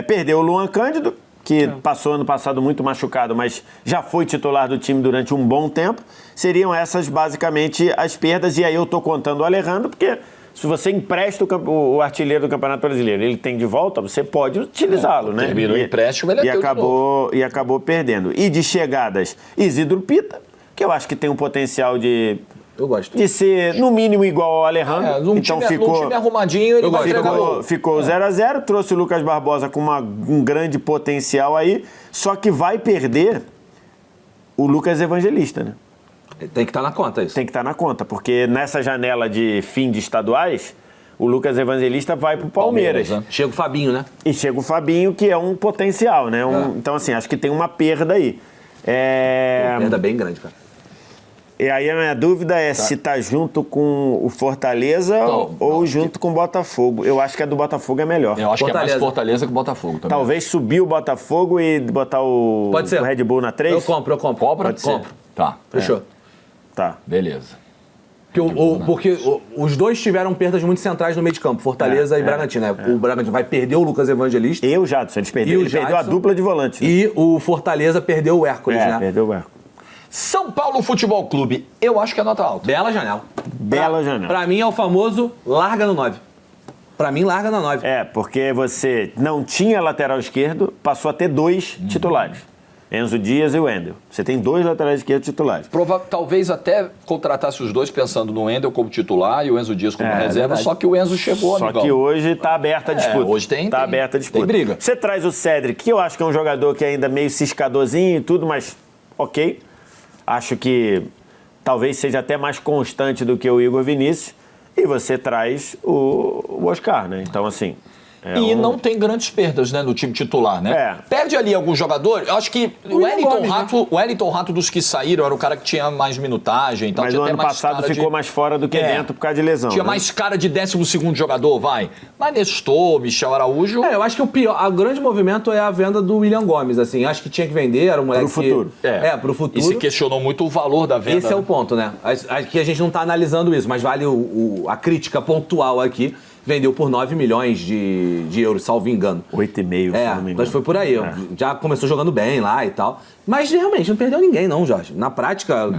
Perdeu o Luan Cândido, que passou ano passado muito machucado, mas já foi titular do time durante um bom tempo. Seriam essas, basicamente, as perdas. E aí eu estou contando o Alejandro, porque se você empresta o artilheiro do Campeonato Brasileiro, ele tem de volta, você pode utilizá-lo, né? Terminou o empréstimo, ele e acabou perdendo. E de chegadas, Isidro Pita, que eu acho que tem um potencial de... Eu gosto. De ser, no mínimo, igual ao Alejandro. Então num time arrumadinho, ele ficou 0-0, trouxe o Lucas Barbosa com um grande potencial aí, só que vai perder o Lucas Evangelista, né? Tem que estar na conta isso. Tem que estar na conta, porque nessa janela de fim de estaduais, o Lucas Evangelista vai pro Palmeiras. Né? Chega o Fabinho, né? E chega o Fabinho, que é um potencial, né? Então, assim, acho que tem uma perda aí. Uma perda bem grande, cara. E aí a minha dúvida é se tá junto com o Fortaleza ou junto com o Botafogo. Eu acho que a do Botafogo é melhor. Eu acho que é mais Fortaleza que o Botafogo também. Talvez subir o Botafogo e botar o Red Bull na 3? Eu compro. Pode ser. Tá. Fechou. Tá. Beleza. Porque os dois tiveram perdas muito centrais no meio de campo, Fortaleza e Bragantino. O Bragantino vai perder o Lucas Evangelista. E o Jadson, ele perdeu a dupla de volante. Né? E o Fortaleza perdeu o Hércules, né? Perdeu o Hércules. São Paulo Futebol Clube, eu acho que é nota alta. Bela janela. Janela. Pra mim é o famoso larga no 9. Pra mim, larga na 9. Porque você não tinha lateral esquerdo, passou a ter 2 titulares. Enzo Dias e o Wendel. Você tem 2 laterais esquerdos titulares. Talvez até contratasse os dois pensando no Wendel como titular e o Enzo Dias como reserva, só que o Enzo chegou, amigão. Só que hoje está aberta a disputa. Hoje tem aberta a disputa. Tem briga. Você traz o Cédric, que eu acho que é um jogador que ainda meio ciscadorzinho e tudo, mas ok. Acho que talvez seja até mais constante do que o Igor Vinícius. E você traz o Oscar, né? Então, assim... não tem grandes perdas, né, no time titular, né? Perde ali algum jogador. Eu acho que o Wellington Rato dos que saíram era o cara que tinha mais minutagem. Então mas tinha o ano passado ficou mais fora do que dentro por causa de lesão. Tinha mais cara de 12º jogador, vai. Mas Nestor, Michel Araújo... eu acho que o grande movimento é a venda do William Gomes, assim. Acho que tinha que vender, era um moleque pro futuro. Pro futuro. E se questionou muito o valor da venda. Esse é o ponto, né? Aqui a gente não tá analisando isso, mas vale a crítica pontual aqui. Vendeu por 9 milhões de euros, salvo engano. 8,5, se não me engano. Mas foi por aí. Já começou jogando bem lá e tal. Mas realmente não perdeu ninguém, não, Jorge. Na prática,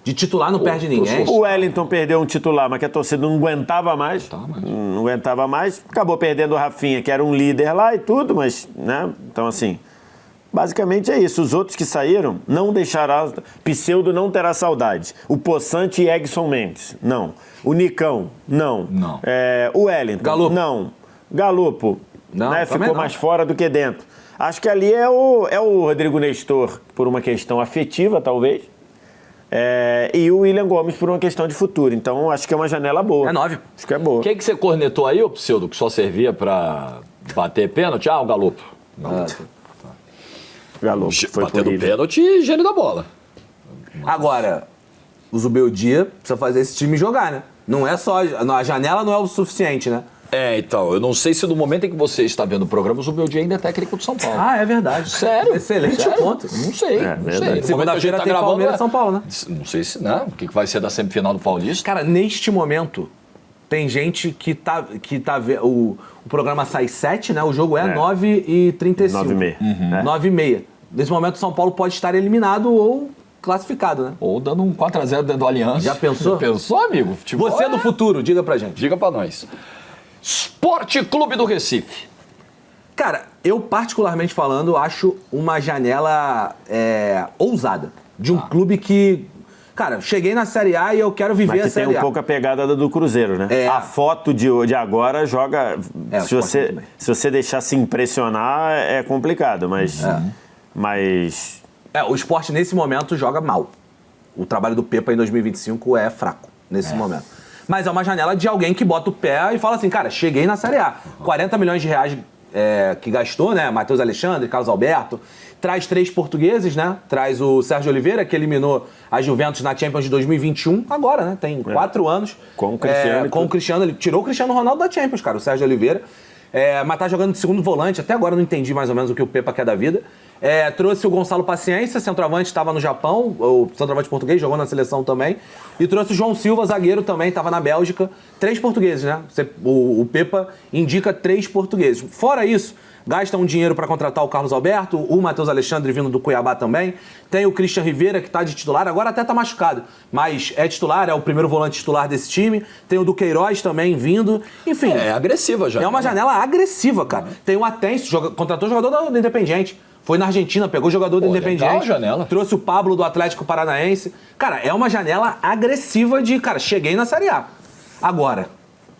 de titular não perde ninguém. O Wellington perdeu um titular, mas que a torcida não aguentava mais. Não aguentava mais. Acabou perdendo o Rafinha, que era um líder lá e tudo, mas, né? Então, assim... Basicamente é isso. Os outros que saíram não deixará... Pseudo não terá saudade. O Poçante e Egson Mendes, não. O Nicão, não. O Wellington, Galopo. não. Galopo, não, né? Ficou mais fora do que dentro. Acho que ali é o Rodrigo Nestor, por uma questão afetiva, talvez. E o William Gomes por uma questão de futuro. Então, acho que é uma janela boa. É 9. Acho que é boa. Quem que você cornetou aí, ô Pseudo, que só servia pra bater pênalti? O Galopo. Galo foi batendo pênalti, gênio da bola. Agora, o Zubeldia precisa fazer esse time jogar, né? Não é só... A janela não é o suficiente, né? Então, eu não sei se no momento em que você está vendo o programa, o Zubeldia ainda é técnico do São Paulo. É verdade. Sério? Excelente ponto. Não sei, não sei. Segunda-feira tem Palmeiras e São Paulo, né? Não sei se não. O que vai ser da semifinal do Paulista? Cara, neste momento, tem gente que tá o programa sai 7, né? O jogo é 9h35. 9h30. 9h30. Nesse momento, o São Paulo pode estar eliminado ou classificado, né? Ou dando um 4x0 dentro do Aliança. Já pensou? Pensou, amigo? Futebol Você do futuro, diga pra gente. Diga pra nós. Esporte Clube do Recife. Cara, eu particularmente falando, acho uma janela ousada. De um clube que... Cara, cheguei na Série A e eu quero viver a Série A. Mas tem um pouco a pegada do Cruzeiro, né? A foto de agora joga... Se você deixar se impressionar, é complicado, mas... O Sport, nesse momento, joga mal. O trabalho do Pepa em 2025 é fraco, nesse momento. Mas é uma janela de alguém que bota o pé e fala assim, cara, cheguei na Série A. 40 milhões de reais que gastou, né? Matheus Alexandre, Carlos Alberto. Traz 3 portugueses, né? Traz o Sérgio Oliveira, que eliminou a Juventus na Champions de 2021. Agora, né? Tem 4 anos. Com o Cristiano. Com o Cristiano. Ele tirou o Cristiano Ronaldo da Champions, cara, o Sérgio Oliveira. Mas tá jogando de segundo volante. Até agora eu não entendi mais ou menos o que o Pepa quer da vida. Trouxe o Gonçalo Paciência, centroavante, estava no Japão, o centroavante português, jogou na seleção também. E trouxe o João Silva, zagueiro também, estava na Bélgica. 3 portugueses, né? O Pepa indica 3 portugueses. Fora isso, gasta um dinheiro para contratar o Carlos Alberto, o Matheus Alexandre vindo do Cuiabá também. Tem o Christian Rivera, que está de titular, agora até está machucado, mas é titular, é o primeiro volante titular desse time. Tem o Duqueiroz também vindo. Enfim. É agressiva já. É uma janela agressiva, cara. Tem o Atencio, contratou jogador do Independiente. Foi na Argentina, pegou o jogador do Independiente. Legal, janela. Trouxe o Pablo do Atlético Paranaense. Cara, é uma janela agressiva de, cara, cheguei na Série A. Agora,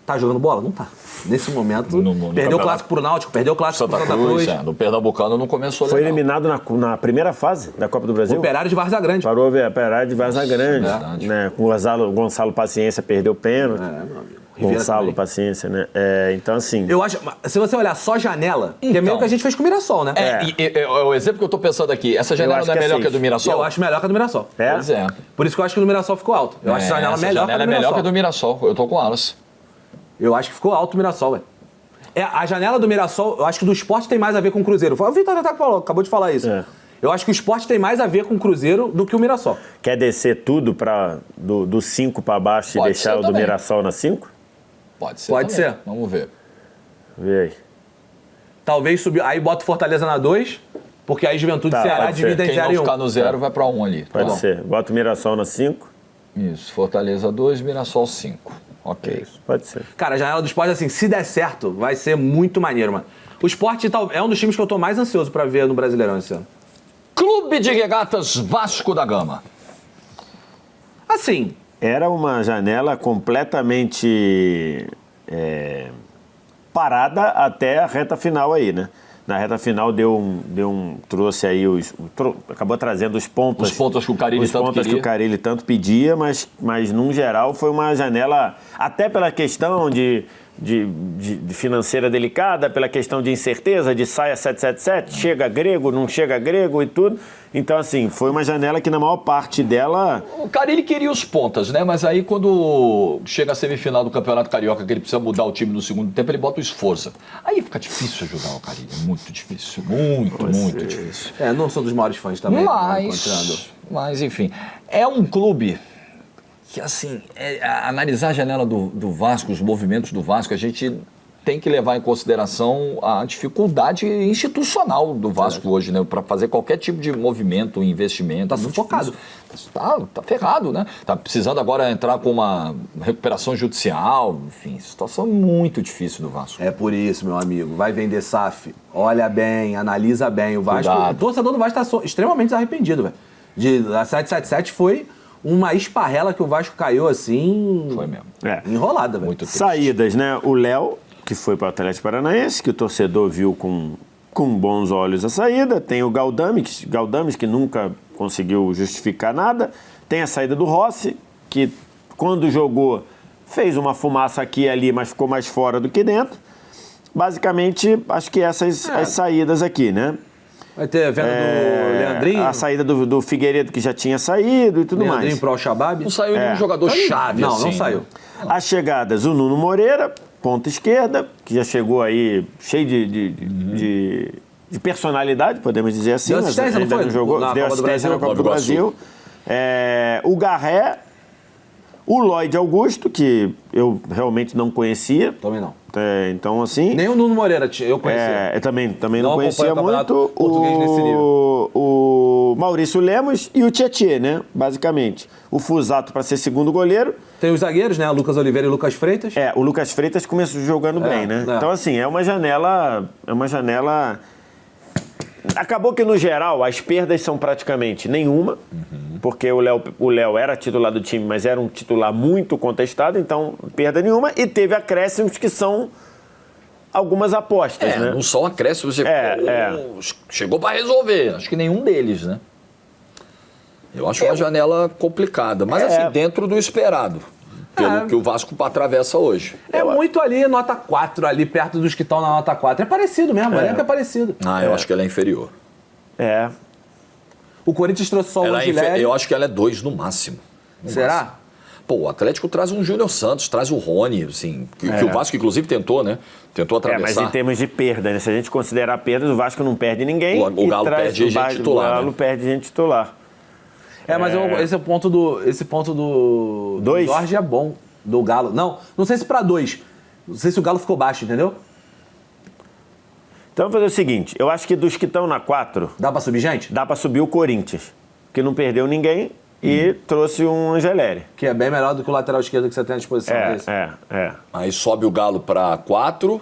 tá jogando bola? Não tá. Nesse momento, perdeu o clássico pro Náutico, perdeu o clássico pro Santa Cruz. No Pernambucano não começou Foi legal. eliminado na primeira fase da Copa do Brasil. O Operário de Várzea Grande. Parou o Operário de Várzea Grande. Verdade. Né? O Gonçalo Paciência perdeu o pênalti. Meu amigo. Gonçalo Paciência, né? Então, assim... Eu acho, se você olhar só janela, que é meio que a gente fez com o Mirassol, né? O exemplo que eu tô pensando aqui, essa janela não é melhor que a do Mirassol? Eu acho melhor que a do Mirassol. Pois é. Por isso que eu acho que o do Mirassol ficou alto. Eu acho a janela melhor que a do Mirassol. é melhor que a do Mirassol. Eu tô com alas. Eu acho que ficou alto o Mirassol, velho. A janela do Mirassol, eu acho que do Sport tem mais a ver com o Cruzeiro. O Vitor já acabou de falar isso. Eu acho que o Sport tem mais a ver com o Cruzeiro do que o Mirassol. Quer descer tudo do 5 para baixo e deixar o do Mirassol na 5? Pode ser. Pode ser. Vamos ver. Vê aí. Talvez subir. Aí bota o Fortaleza na 2, porque aí Juventude e Ceará dividem em 0 e 1. Quem não ficar no 0 vai para 1 ali. Pode ser. Bota o Mirassol na 5. Isso. Fortaleza 2, Mirassol 5. Ok. Isso, pode ser. Cara, a janela do Sport, assim, se der certo, vai ser muito maneiro, mano. O Sport é um dos times que eu tô mais ansioso pra ver no Brasileirão esse ano. Clube de Regatas Vasco da Gama. Assim... Era uma janela completamente parada até a reta final aí, né? Na reta final trouxe aí acabou trazendo os pontos. Os pontos que o Carille tanto queria. Que o Carille tanto pedia, mas num geral foi uma janela, até pela questão de financeira delicada, pela questão de incerteza, de saia 777, chega grego, não chega grego e tudo. Então, assim, foi uma janela que na maior parte dela... O Carille queria os pontas, né? Mas aí quando chega a semifinal do Campeonato Carioca, que ele precisa mudar o time no segundo tempo, ele bota o Esforça. Aí fica difícil ajudar o Carille, muito difícil, muito difícil. Não sou dos maiores fãs também. Mas enfim, é um clube... que assim, analisar a janela do Vasco, os movimentos do Vasco, a gente tem que levar em consideração a dificuldade institucional do Vasco hoje, né? Para fazer qualquer tipo de movimento, investimento. Tá sufocado. Tá ferrado, né? Tá precisando agora entrar com uma recuperação judicial, enfim, situação muito difícil do Vasco. É por isso, meu amigo. Vai vender SAF. Olha bem, analisa bem. O Vasco, o torcedor do Vasco tá extremamente arrependido, velho. A 777 foi... uma esparrela que o Vasco caiu assim... Foi mesmo. Enrolada, velho. Muito triste. Saídas, né? O Léo, que foi para o Atlético Paranaense, que o torcedor viu com bons olhos a saída. Tem o Galdames, que nunca conseguiu justificar nada. Tem a saída do Rossi, que quando jogou fez uma fumaça aqui e ali, mas ficou mais fora do que dentro. Basicamente, acho que essas as saídas aqui, né? Vai ter a venda do Leandrinho. A saída do Figueiredo, que já tinha saído e tudo mais. Leandrinho pro Al-Shabaab. Não saiu nenhum jogador chave Não, assim. não saiu. As chegadas, o Nuno Moreira, ponta esquerda, que já chegou aí cheio de personalidade, podemos dizer assim. Deu assistência, ainda não jogou, deu assistência na Copa do Brasil. O Garré, o Lloyd Augusto, que eu realmente não conhecia. Também não. Então, assim... Nem o Nuno Moreira eu conhecia. Eu também não conhecia muito. Português nesse nível. O Maurício Lemos e o Tietê, né? Basicamente. O Fusato para ser segundo goleiro. Tem os zagueiros, né? Lucas Oliveira e Lucas Freitas. O Lucas Freitas começou jogando bem, né? Então, assim, é uma janela... Acabou que, no geral, as perdas são praticamente nenhuma, porque o Léo era titular do time, mas era um titular muito contestado, então perda nenhuma, e teve acréscimos que são algumas apostas, né? Não são acréscimos, chegou para resolver, acho que nenhum deles, né? Eu acho uma janela complicada, mas assim, dentro do esperado. Pelo que o Vasco atravessa hoje. Muito ali, nota 4, ali perto dos que estão na nota 4. É parecido mesmo, o elenco é parecido. Eu acho que ela é inferior. O Corinthians trouxe só o Angileri. Eu acho que ela é 2 no máximo. Será? Máximo. Pô, o Atlético traz um Júnior Santos, traz o Rony, assim, que o Vasco, inclusive, tentou, né? Tentou atravessar. Mas em termos de perda, né? Se a gente considerar perdas, o Vasco não perde ninguém. O Galo perde gente titular. O Galo perde gente titular. Mas esse ponto do Jorge é bom, do Galo. Não sei se pra 2. Não sei se o Galo ficou baixo, entendeu? Então, vamos fazer o seguinte. Eu acho que dos que estão na 4... Dá pra subir gente? Dá pra subir o Corinthians, que não perdeu ninguém e trouxe um Angeleri. Que é bem melhor do que o lateral esquerdo que você tem à disposição. Aí sobe o Galo pra 4.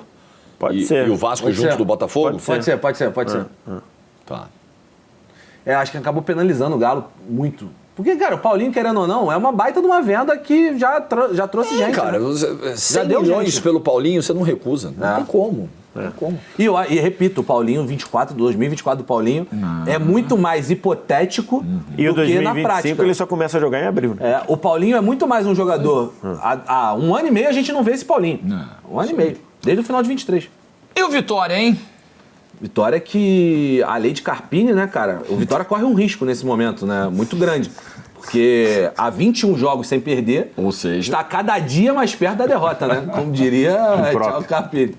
Pode ser. E o Vasco junto do Botafogo? Pode ser. Tá. Acho que acabou penalizando o Galo muito. Porque, cara, o Paulinho, querendo ou não, é uma baita de uma venda que já trouxe gente. Cara, né? 100 milhões pelo Paulinho, você não recusa. Não tem como. E repito, o Paulinho, 2024 do Paulinho, é muito mais hipotético e do o que na prática. ele só começa a jogar em abril. Né? O Paulinho é muito mais um jogador. Há 1 ano e meio a gente não vê esse Paulinho. 1 ano e meio. Desde o final de 23. E o Vitória, hein? Vitória que a lei de Carpini, né, cara? O Vitória corre um risco nesse momento, né? Muito grande. Porque há 21 jogos sem perder, ou seja, está cada dia mais perto da derrota, né? Como diria Thiago Carpini.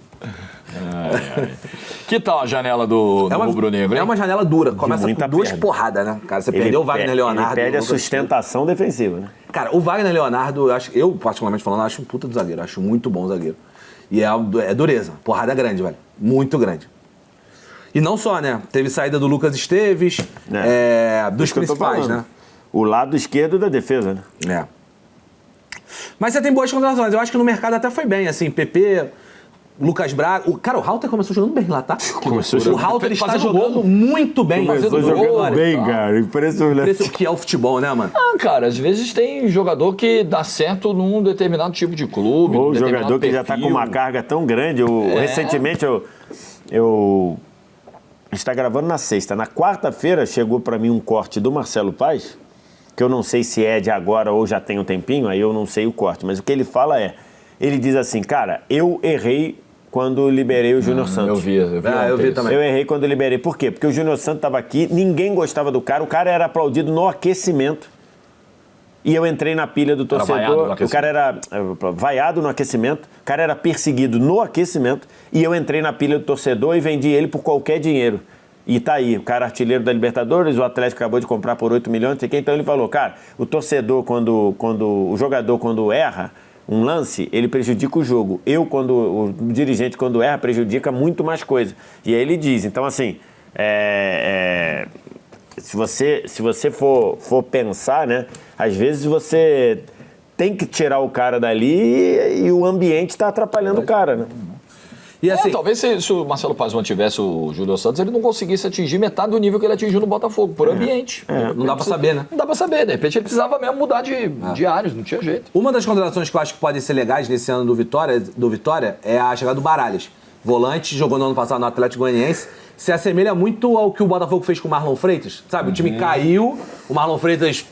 Que tal a janela do rubro-negro? É uma janela dura. Começa com 2 porradas, né? Cara, você perdeu o Wagner Leonardo. Ele perde a sustentação defensiva, né? Cara, o Wagner Leonardo, eu particularmente falando, acho um puta do zagueiro. Acho muito bom zagueiro. E é dureza. Porrada grande, velho. Muito grande. E não só, né? Teve saída do Lucas Esteves, dos principais, né? O lado esquerdo da defesa, né? Mas você tem boas contratações. Eu acho que no mercado até foi bem, assim, PP, Lucas Braga. O Halter começou jogando bem lá, tá? O Halter está jogando muito bem. Começou jogando bem, cara. Impressionante. Que é o futebol, né, mano? Cara, às vezes tem jogador que dá certo num determinado tipo de clube. Ou jogador que já tá com uma carga tão grande. Recentemente eu a gente está gravando na sexta. Na quarta-feira chegou para mim um corte do Marcelo Paes, que eu não sei se é de agora ou já tem um tempinho, aí eu não sei o corte. Mas o que ele fala ele diz assim, cara, eu errei quando liberei o Júnior Santos. Eu vi também. Eu errei quando liberei. Por quê? Porque o Júnior Santos estava aqui, ninguém gostava do cara, o cara era aplaudido no aquecimento. E eu entrei na pilha do torcedor, o cara era vaiado no aquecimento, o cara era perseguido no aquecimento, e eu entrei na pilha do torcedor e vendi ele por qualquer dinheiro. E tá aí, o cara artilheiro da Libertadores, o Atlético acabou de comprar por 8 milhões, não sei o quê. Então ele falou, cara, o torcedor, o jogador quando erra um lance, ele prejudica o jogo. O dirigente, quando erra, prejudica muito mais coisa. E aí ele diz, então assim, se você for pensar, né, às vezes você tem que tirar o cara dali e o ambiente está atrapalhando o cara, né? E assim, talvez se o Marcelo Paes mantivesse o Júnior Santos, ele não conseguisse atingir metade do nível que ele atingiu no Botafogo, por ambiente. Não dá pra saber, né? Não dá pra saber. De repente ele precisava mesmo mudar de áreas, não tinha jeito. Uma das contratações que eu acho que podem ser legais nesse ano do Vitória é a chegada do Baralhas. Volante, jogou no ano passado no Atlético Goianiense. Se assemelha muito ao que o Botafogo fez com o Marlon Freitas. Sabe, o time caiu, o Marlon Freitas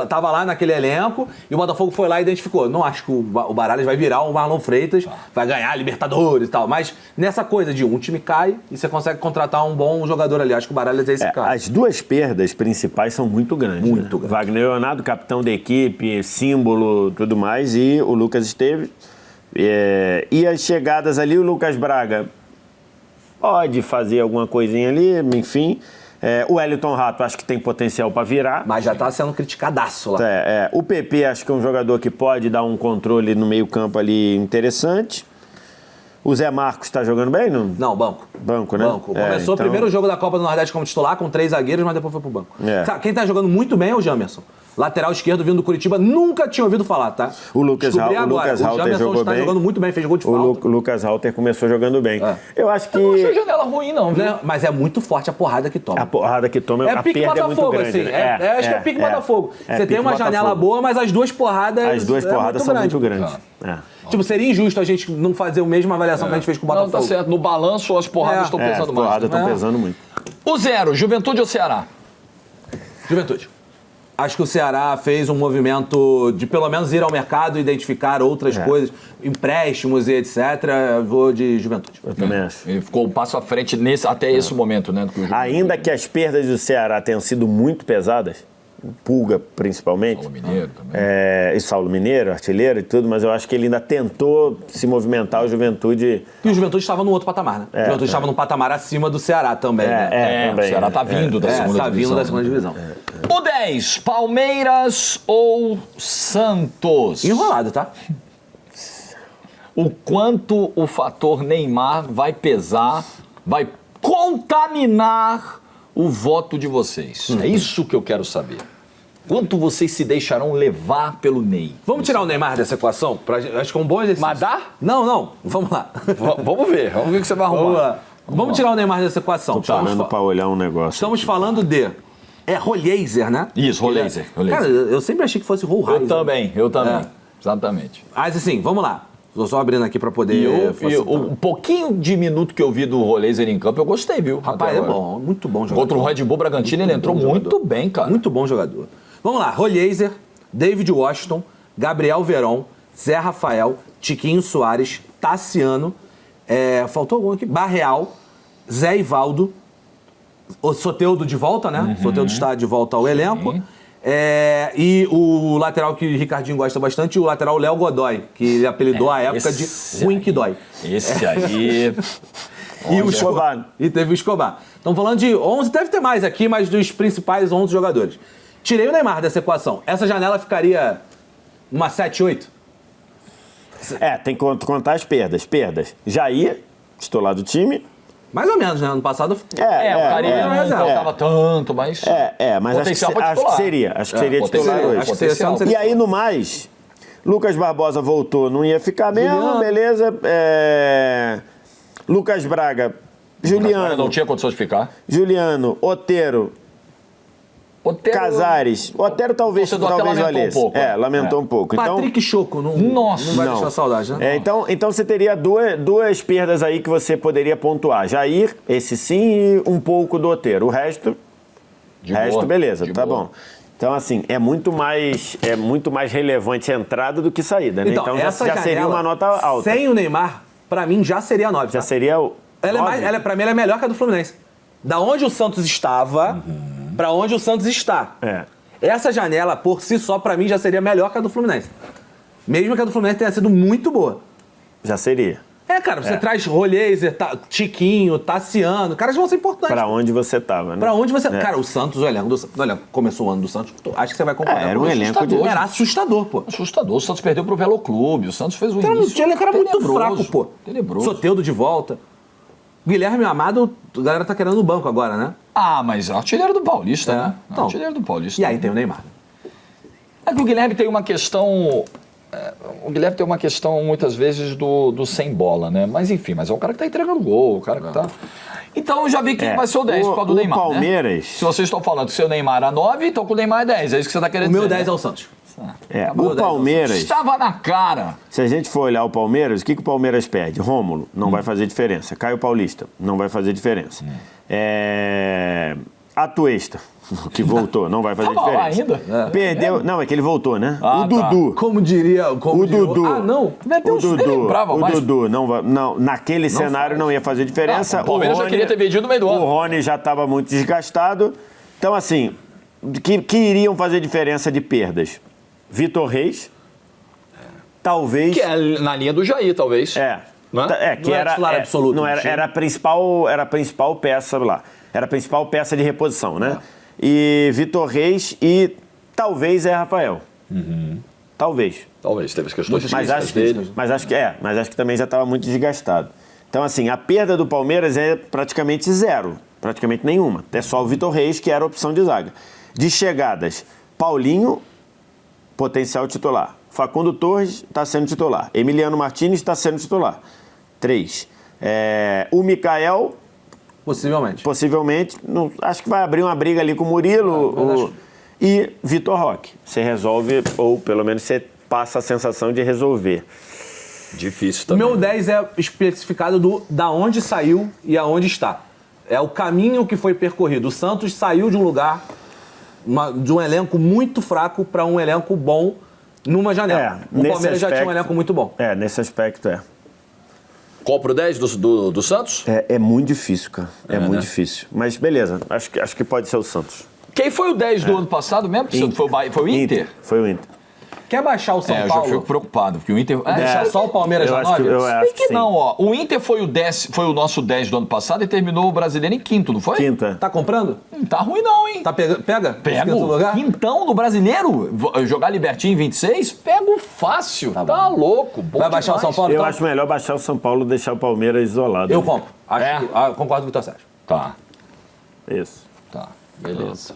tava lá naquele elenco e o Botafogo foi lá e identificou. Não acho que o Baralhas vai virar o Marlon Freitas, vai ganhar Libertadores e tal. Mas nessa coisa de um time cai e você consegue contratar um bom jogador ali. Acho que o Baralhas é esse cara. As duas perdas principais são muito grandes. Muito grandes. Wagner Leonardo, capitão da equipe, símbolo, tudo mais, e o Lucas Esteves. E as chegadas ali, o Lucas Braga pode fazer alguma coisinha ali, enfim. O Wellington Rato acho que tem potencial para virar. Mas já tá sendo criticadaço lá. O PP acho que é um jogador que pode dar um controle no meio campo ali interessante. O Zé Marcos está jogando bem? Não, banco. Banco, né? Banco. Começou o primeiro jogo da Copa do Nordeste como titular, com 3 zagueiros, mas depois foi pro banco. Quem tá jogando muito bem é o Jamerson. Lateral esquerdo vindo do Curitiba, nunca tinha ouvido falar, tá? O Lucas Halter jogou bem. Tá jogando muito bem, fez gol de falta. O Lucas Halter começou jogando bem. Eu acho que... Eu não achei janela ruim, não, viu? Mas é muito forte a porrada que toma. A porrada que toma, a pique perda é muito grande. Assim. Né? Acho que é pique Botafogo. Você tem uma janela boa, mas as duas porradas... As duas porradas são muito grandes. Tipo, seria injusto a gente não fazer a mesma avaliação que a gente fez com o Botafogo. Não, tá certo. No balanço, as porradas estão pesando mais. As porradas estão pesando muito. O 0, Juventude ou Ceará? Juventude. Acho que o Ceará fez um movimento de pelo menos ir ao mercado e identificar outras coisas, empréstimos e etc. Vou de Juventude. Eu também acho. Ele ficou um passo à frente até esse momento, né? Ainda que as perdas do Ceará tenham sido muito pesadas, Pulga principalmente. Saulo Mineiro também. E Saulo Mineiro, artilheiro e tudo, mas eu acho que ele ainda tentou se movimentar, o Juventude... E o Juventude estava no outro patamar, né? O Juventude estava num patamar acima do Ceará também, né? Também. O Ceará tá vindo da segunda divisão. Tá vindo da segunda divisão. O 10, Palmeiras ou Santos? Enrolado, tá? O quanto o fator Neymar vai pesar, vai contaminar o voto de vocês. É isso que eu quero saber. Quanto vocês se deixarão levar pelo Ney? Vamos tirar o Neymar dessa equação? Acho que é um bom exercício. Mas dá? Não. Vamos lá. Vamos ver o que você vai arrumar. Vamos tirar o Neymar dessa equação. Tô parando pra olhar um negócio. Estamos falando de... Rolheiser, né? Isso, Rolheiser. Cara, eu sempre achei que fosse Rolheiser. Eu também. Exatamente. Mas assim, vamos lá. Tô só abrindo aqui pra poder... Um pouquinho de minuto que eu vi do Rolheiser em campo, eu gostei, viu? Rapaz, é bom. Muito bom jogador. Contra o Red Bull Bragantino, ele entrou muito bem, cara. Muito bom jogador. Vamos lá. Rolheiser, David Washington, Gabriel Veron, Zé Rafael, Tiquinho Soares, Tassiano, faltou algum aqui? Barreal, Zé Ivaldo, o Soteldo de volta, né? Soteldo está de volta ao elenco. E o lateral que o Ricardinho gosta bastante, o lateral Léo Godoy, que ele apelidou a época de Ruim que Dói. Esse aí... E o Escobar. E teve o Escobar. Estamos falando de 11, deve ter mais aqui, mas dos principais 11 jogadores. Tirei o Neymar dessa equação. Essa janela ficaria uma 7-8? Tem que contar as perdas. Jair, titular do time... Mais ou menos, né? Ano passado... o Carilho não faltava tanto, mas... mas acho que seria. Acho que seria titular hoje. Acho que seria. E aí, no mais, Lucas Barbosa voltou, não ia ficar mesmo, Juliano. beleza. Lucas Braga, Juliano... Não tinha condições de ficar. Juliano, Otero... Casares. O Otero talvez valesse. Lamentou um pouco. Patrick Choco não vai deixar saudade, né? Então você teria duas perdas aí que você poderia pontuar. Jair, esse sim, e um pouco do Otero. O resto, beleza, tá bom. Então, assim, é muito mais relevante a entrada do que saída, né? Então já seria uma nota alta. Sem o Neymar, pra mim, já seria 9. Já seria o... Pra mim, ela é melhor que a do Fluminense. Da onde o Santos estava... Pra onde o Santos está. Essa janela, por si só, pra mim, já seria melhor que a do Fluminense. Mesmo que a do Fluminense tenha sido muito boa. Já seria. Cara, você traz Rolheiser, Tiquinho, Tassiano, caras vão ser importantes. Pra onde você tava, né? Pra onde você... Cara, o Santos, o elenco começou o ano do Santos, acho que você vai concordar. Era um elenco Era assustador, pô. Assustador. O Santos perdeu pro Veloclube, o Santos fez um início... O elenco era muito fraco, pô. Tenebroso. Soteldo de volta. Guilherme Amado, a galera tá querendo no banco agora, né? Mas é artilheiro do Paulista, né? Então, artilheiro do Paulista. E aí tem o Neymar. É que o Guilherme tem uma questão... muitas vezes, do sem bola, né? Mas enfim, é o cara que tá entregando gol, o cara que tá... Então eu já vi que vai ser o 10 por causa do Neymar, Palmeiras... né? Se vocês estão falando que o seu Neymar era 9, então com o Neymar é 10. É isso que você tá querendo dizer. O meu 10 é o Santos. O Palmeiras... Estava na cara. Se a gente for olhar o Palmeiras, o que o Palmeiras perde? Rômulo, não vai fazer diferença. Caio Paulista, não vai fazer diferença. Atuesta, que voltou, não vai fazer diferença. Ainda? Perdeu... Não, é que ele voltou, né? O Dudu. Como diria... O Dudu. Não. O Dudu, não, naquele cenário não ia fazer diferença. O Palmeiras já queria ter vendido no meio do ano. O Rony já estava muito desgastado. Então, assim, que iriam fazer diferença de perdas? Vitor Reis, talvez... Que é na linha do Jair, talvez. Não é titular absoluto, não era a principal peça lá. Era a principal peça de reposição, né? E Vitor Reis e talvez Rafael. Talvez. Talvez, teve as questões dele. Mas acho que também já estava muito desgastado. Então, assim, a perda do Palmeiras é praticamente zero. Praticamente nenhuma. É só o Vitor Reis, que era a opção de zaga. De chegadas, Paulinho, potencial titular. Facundo Torres está sendo titular. Emiliano Martínez está sendo titular. 3. O Mikael... Possivelmente. Não, acho que vai abrir uma briga ali com o Murilo. E Vitor Roque. Você resolve, ou pelo menos você passa a sensação de resolver. Difícil também. Meu 10 é especificado da onde saiu e aonde está. É o caminho que foi percorrido. O Santos saiu de um lugar, de um elenco muito fraco para um elenco bom numa janela. O Palmeiras já tinha um elenco muito bom. Nesse aspecto Qual pro 10 do Santos? É muito difícil, cara. É muito difícil. Mas beleza, acho que pode ser o Santos. Quem foi o 10 do ano passado mesmo? Foi o Inter? Foi o Inter. Quer baixar o São Paulo? Eu já fico preocupado, porque o Inter... só o Palmeiras já 9? Eu acho que não, ó. O Inter foi o nosso 10 do ano passado e terminou o Brasileiro em quinto, não foi? Quinto, Tá comprando? Não tá ruim não, hein? Tá pega? Pego. Quintão no Brasileiro? Jogar Libertinho em 26? Pego fácil. Tá louco. Vai baixar o São Paulo? Eu acho melhor baixar o São Paulo e deixar o Palmeiras isolado. Eu compro. Concordo com o Vitor Sérgio. Tá. Isso. Tá, beleza.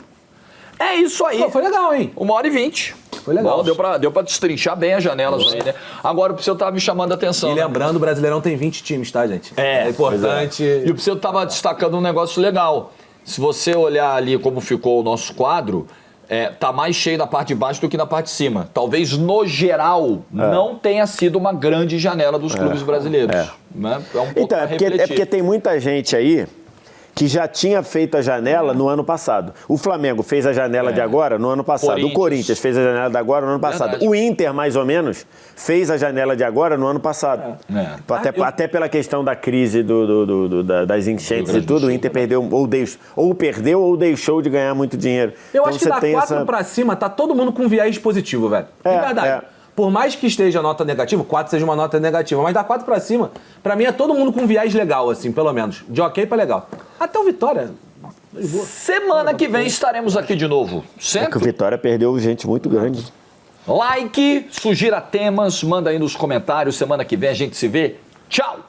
É isso aí. Pô, foi legal, hein? 1h20. Foi legal. Bom, deu pra destrinchar bem as janelas aí, né? Agora o Pseu tava me chamando a atenção. E lembrando, o Brasileirão tem 20 times, tá, gente? É importante. E o Pseu tava destacando um negócio legal. Se você olhar ali como ficou o nosso quadro, tá mais cheio na parte de baixo do que na parte de cima. Talvez, no geral, não tenha sido uma grande janela dos clubes brasileiros. Né? É um pouco então, porque tem muita gente aí que já tinha feito a janela no ano passado. O Flamengo fez a janela de agora no ano passado. O Corinthians fez a janela de agora no ano passado. Verdade. O Inter, mais ou menos, fez a janela de agora no ano passado. Até pela questão da crise das enchentes e tudo, o Inter perdeu ou deixou de ganhar muito dinheiro. Eu acho que da 4 pra cima tá todo mundo com viés positivo, velho. De verdade. Por mais que esteja nota negativa, 4 seja uma nota negativa, mas da 4 pra cima, pra mim é todo mundo com viés legal, assim, pelo menos. De ok pra legal. Até o Vitória. Semana que vem estaremos aqui de novo. Certo? Que o Vitória perdeu gente muito grande. Like, sugira temas, manda aí nos comentários. Semana que vem a gente se vê. Tchau!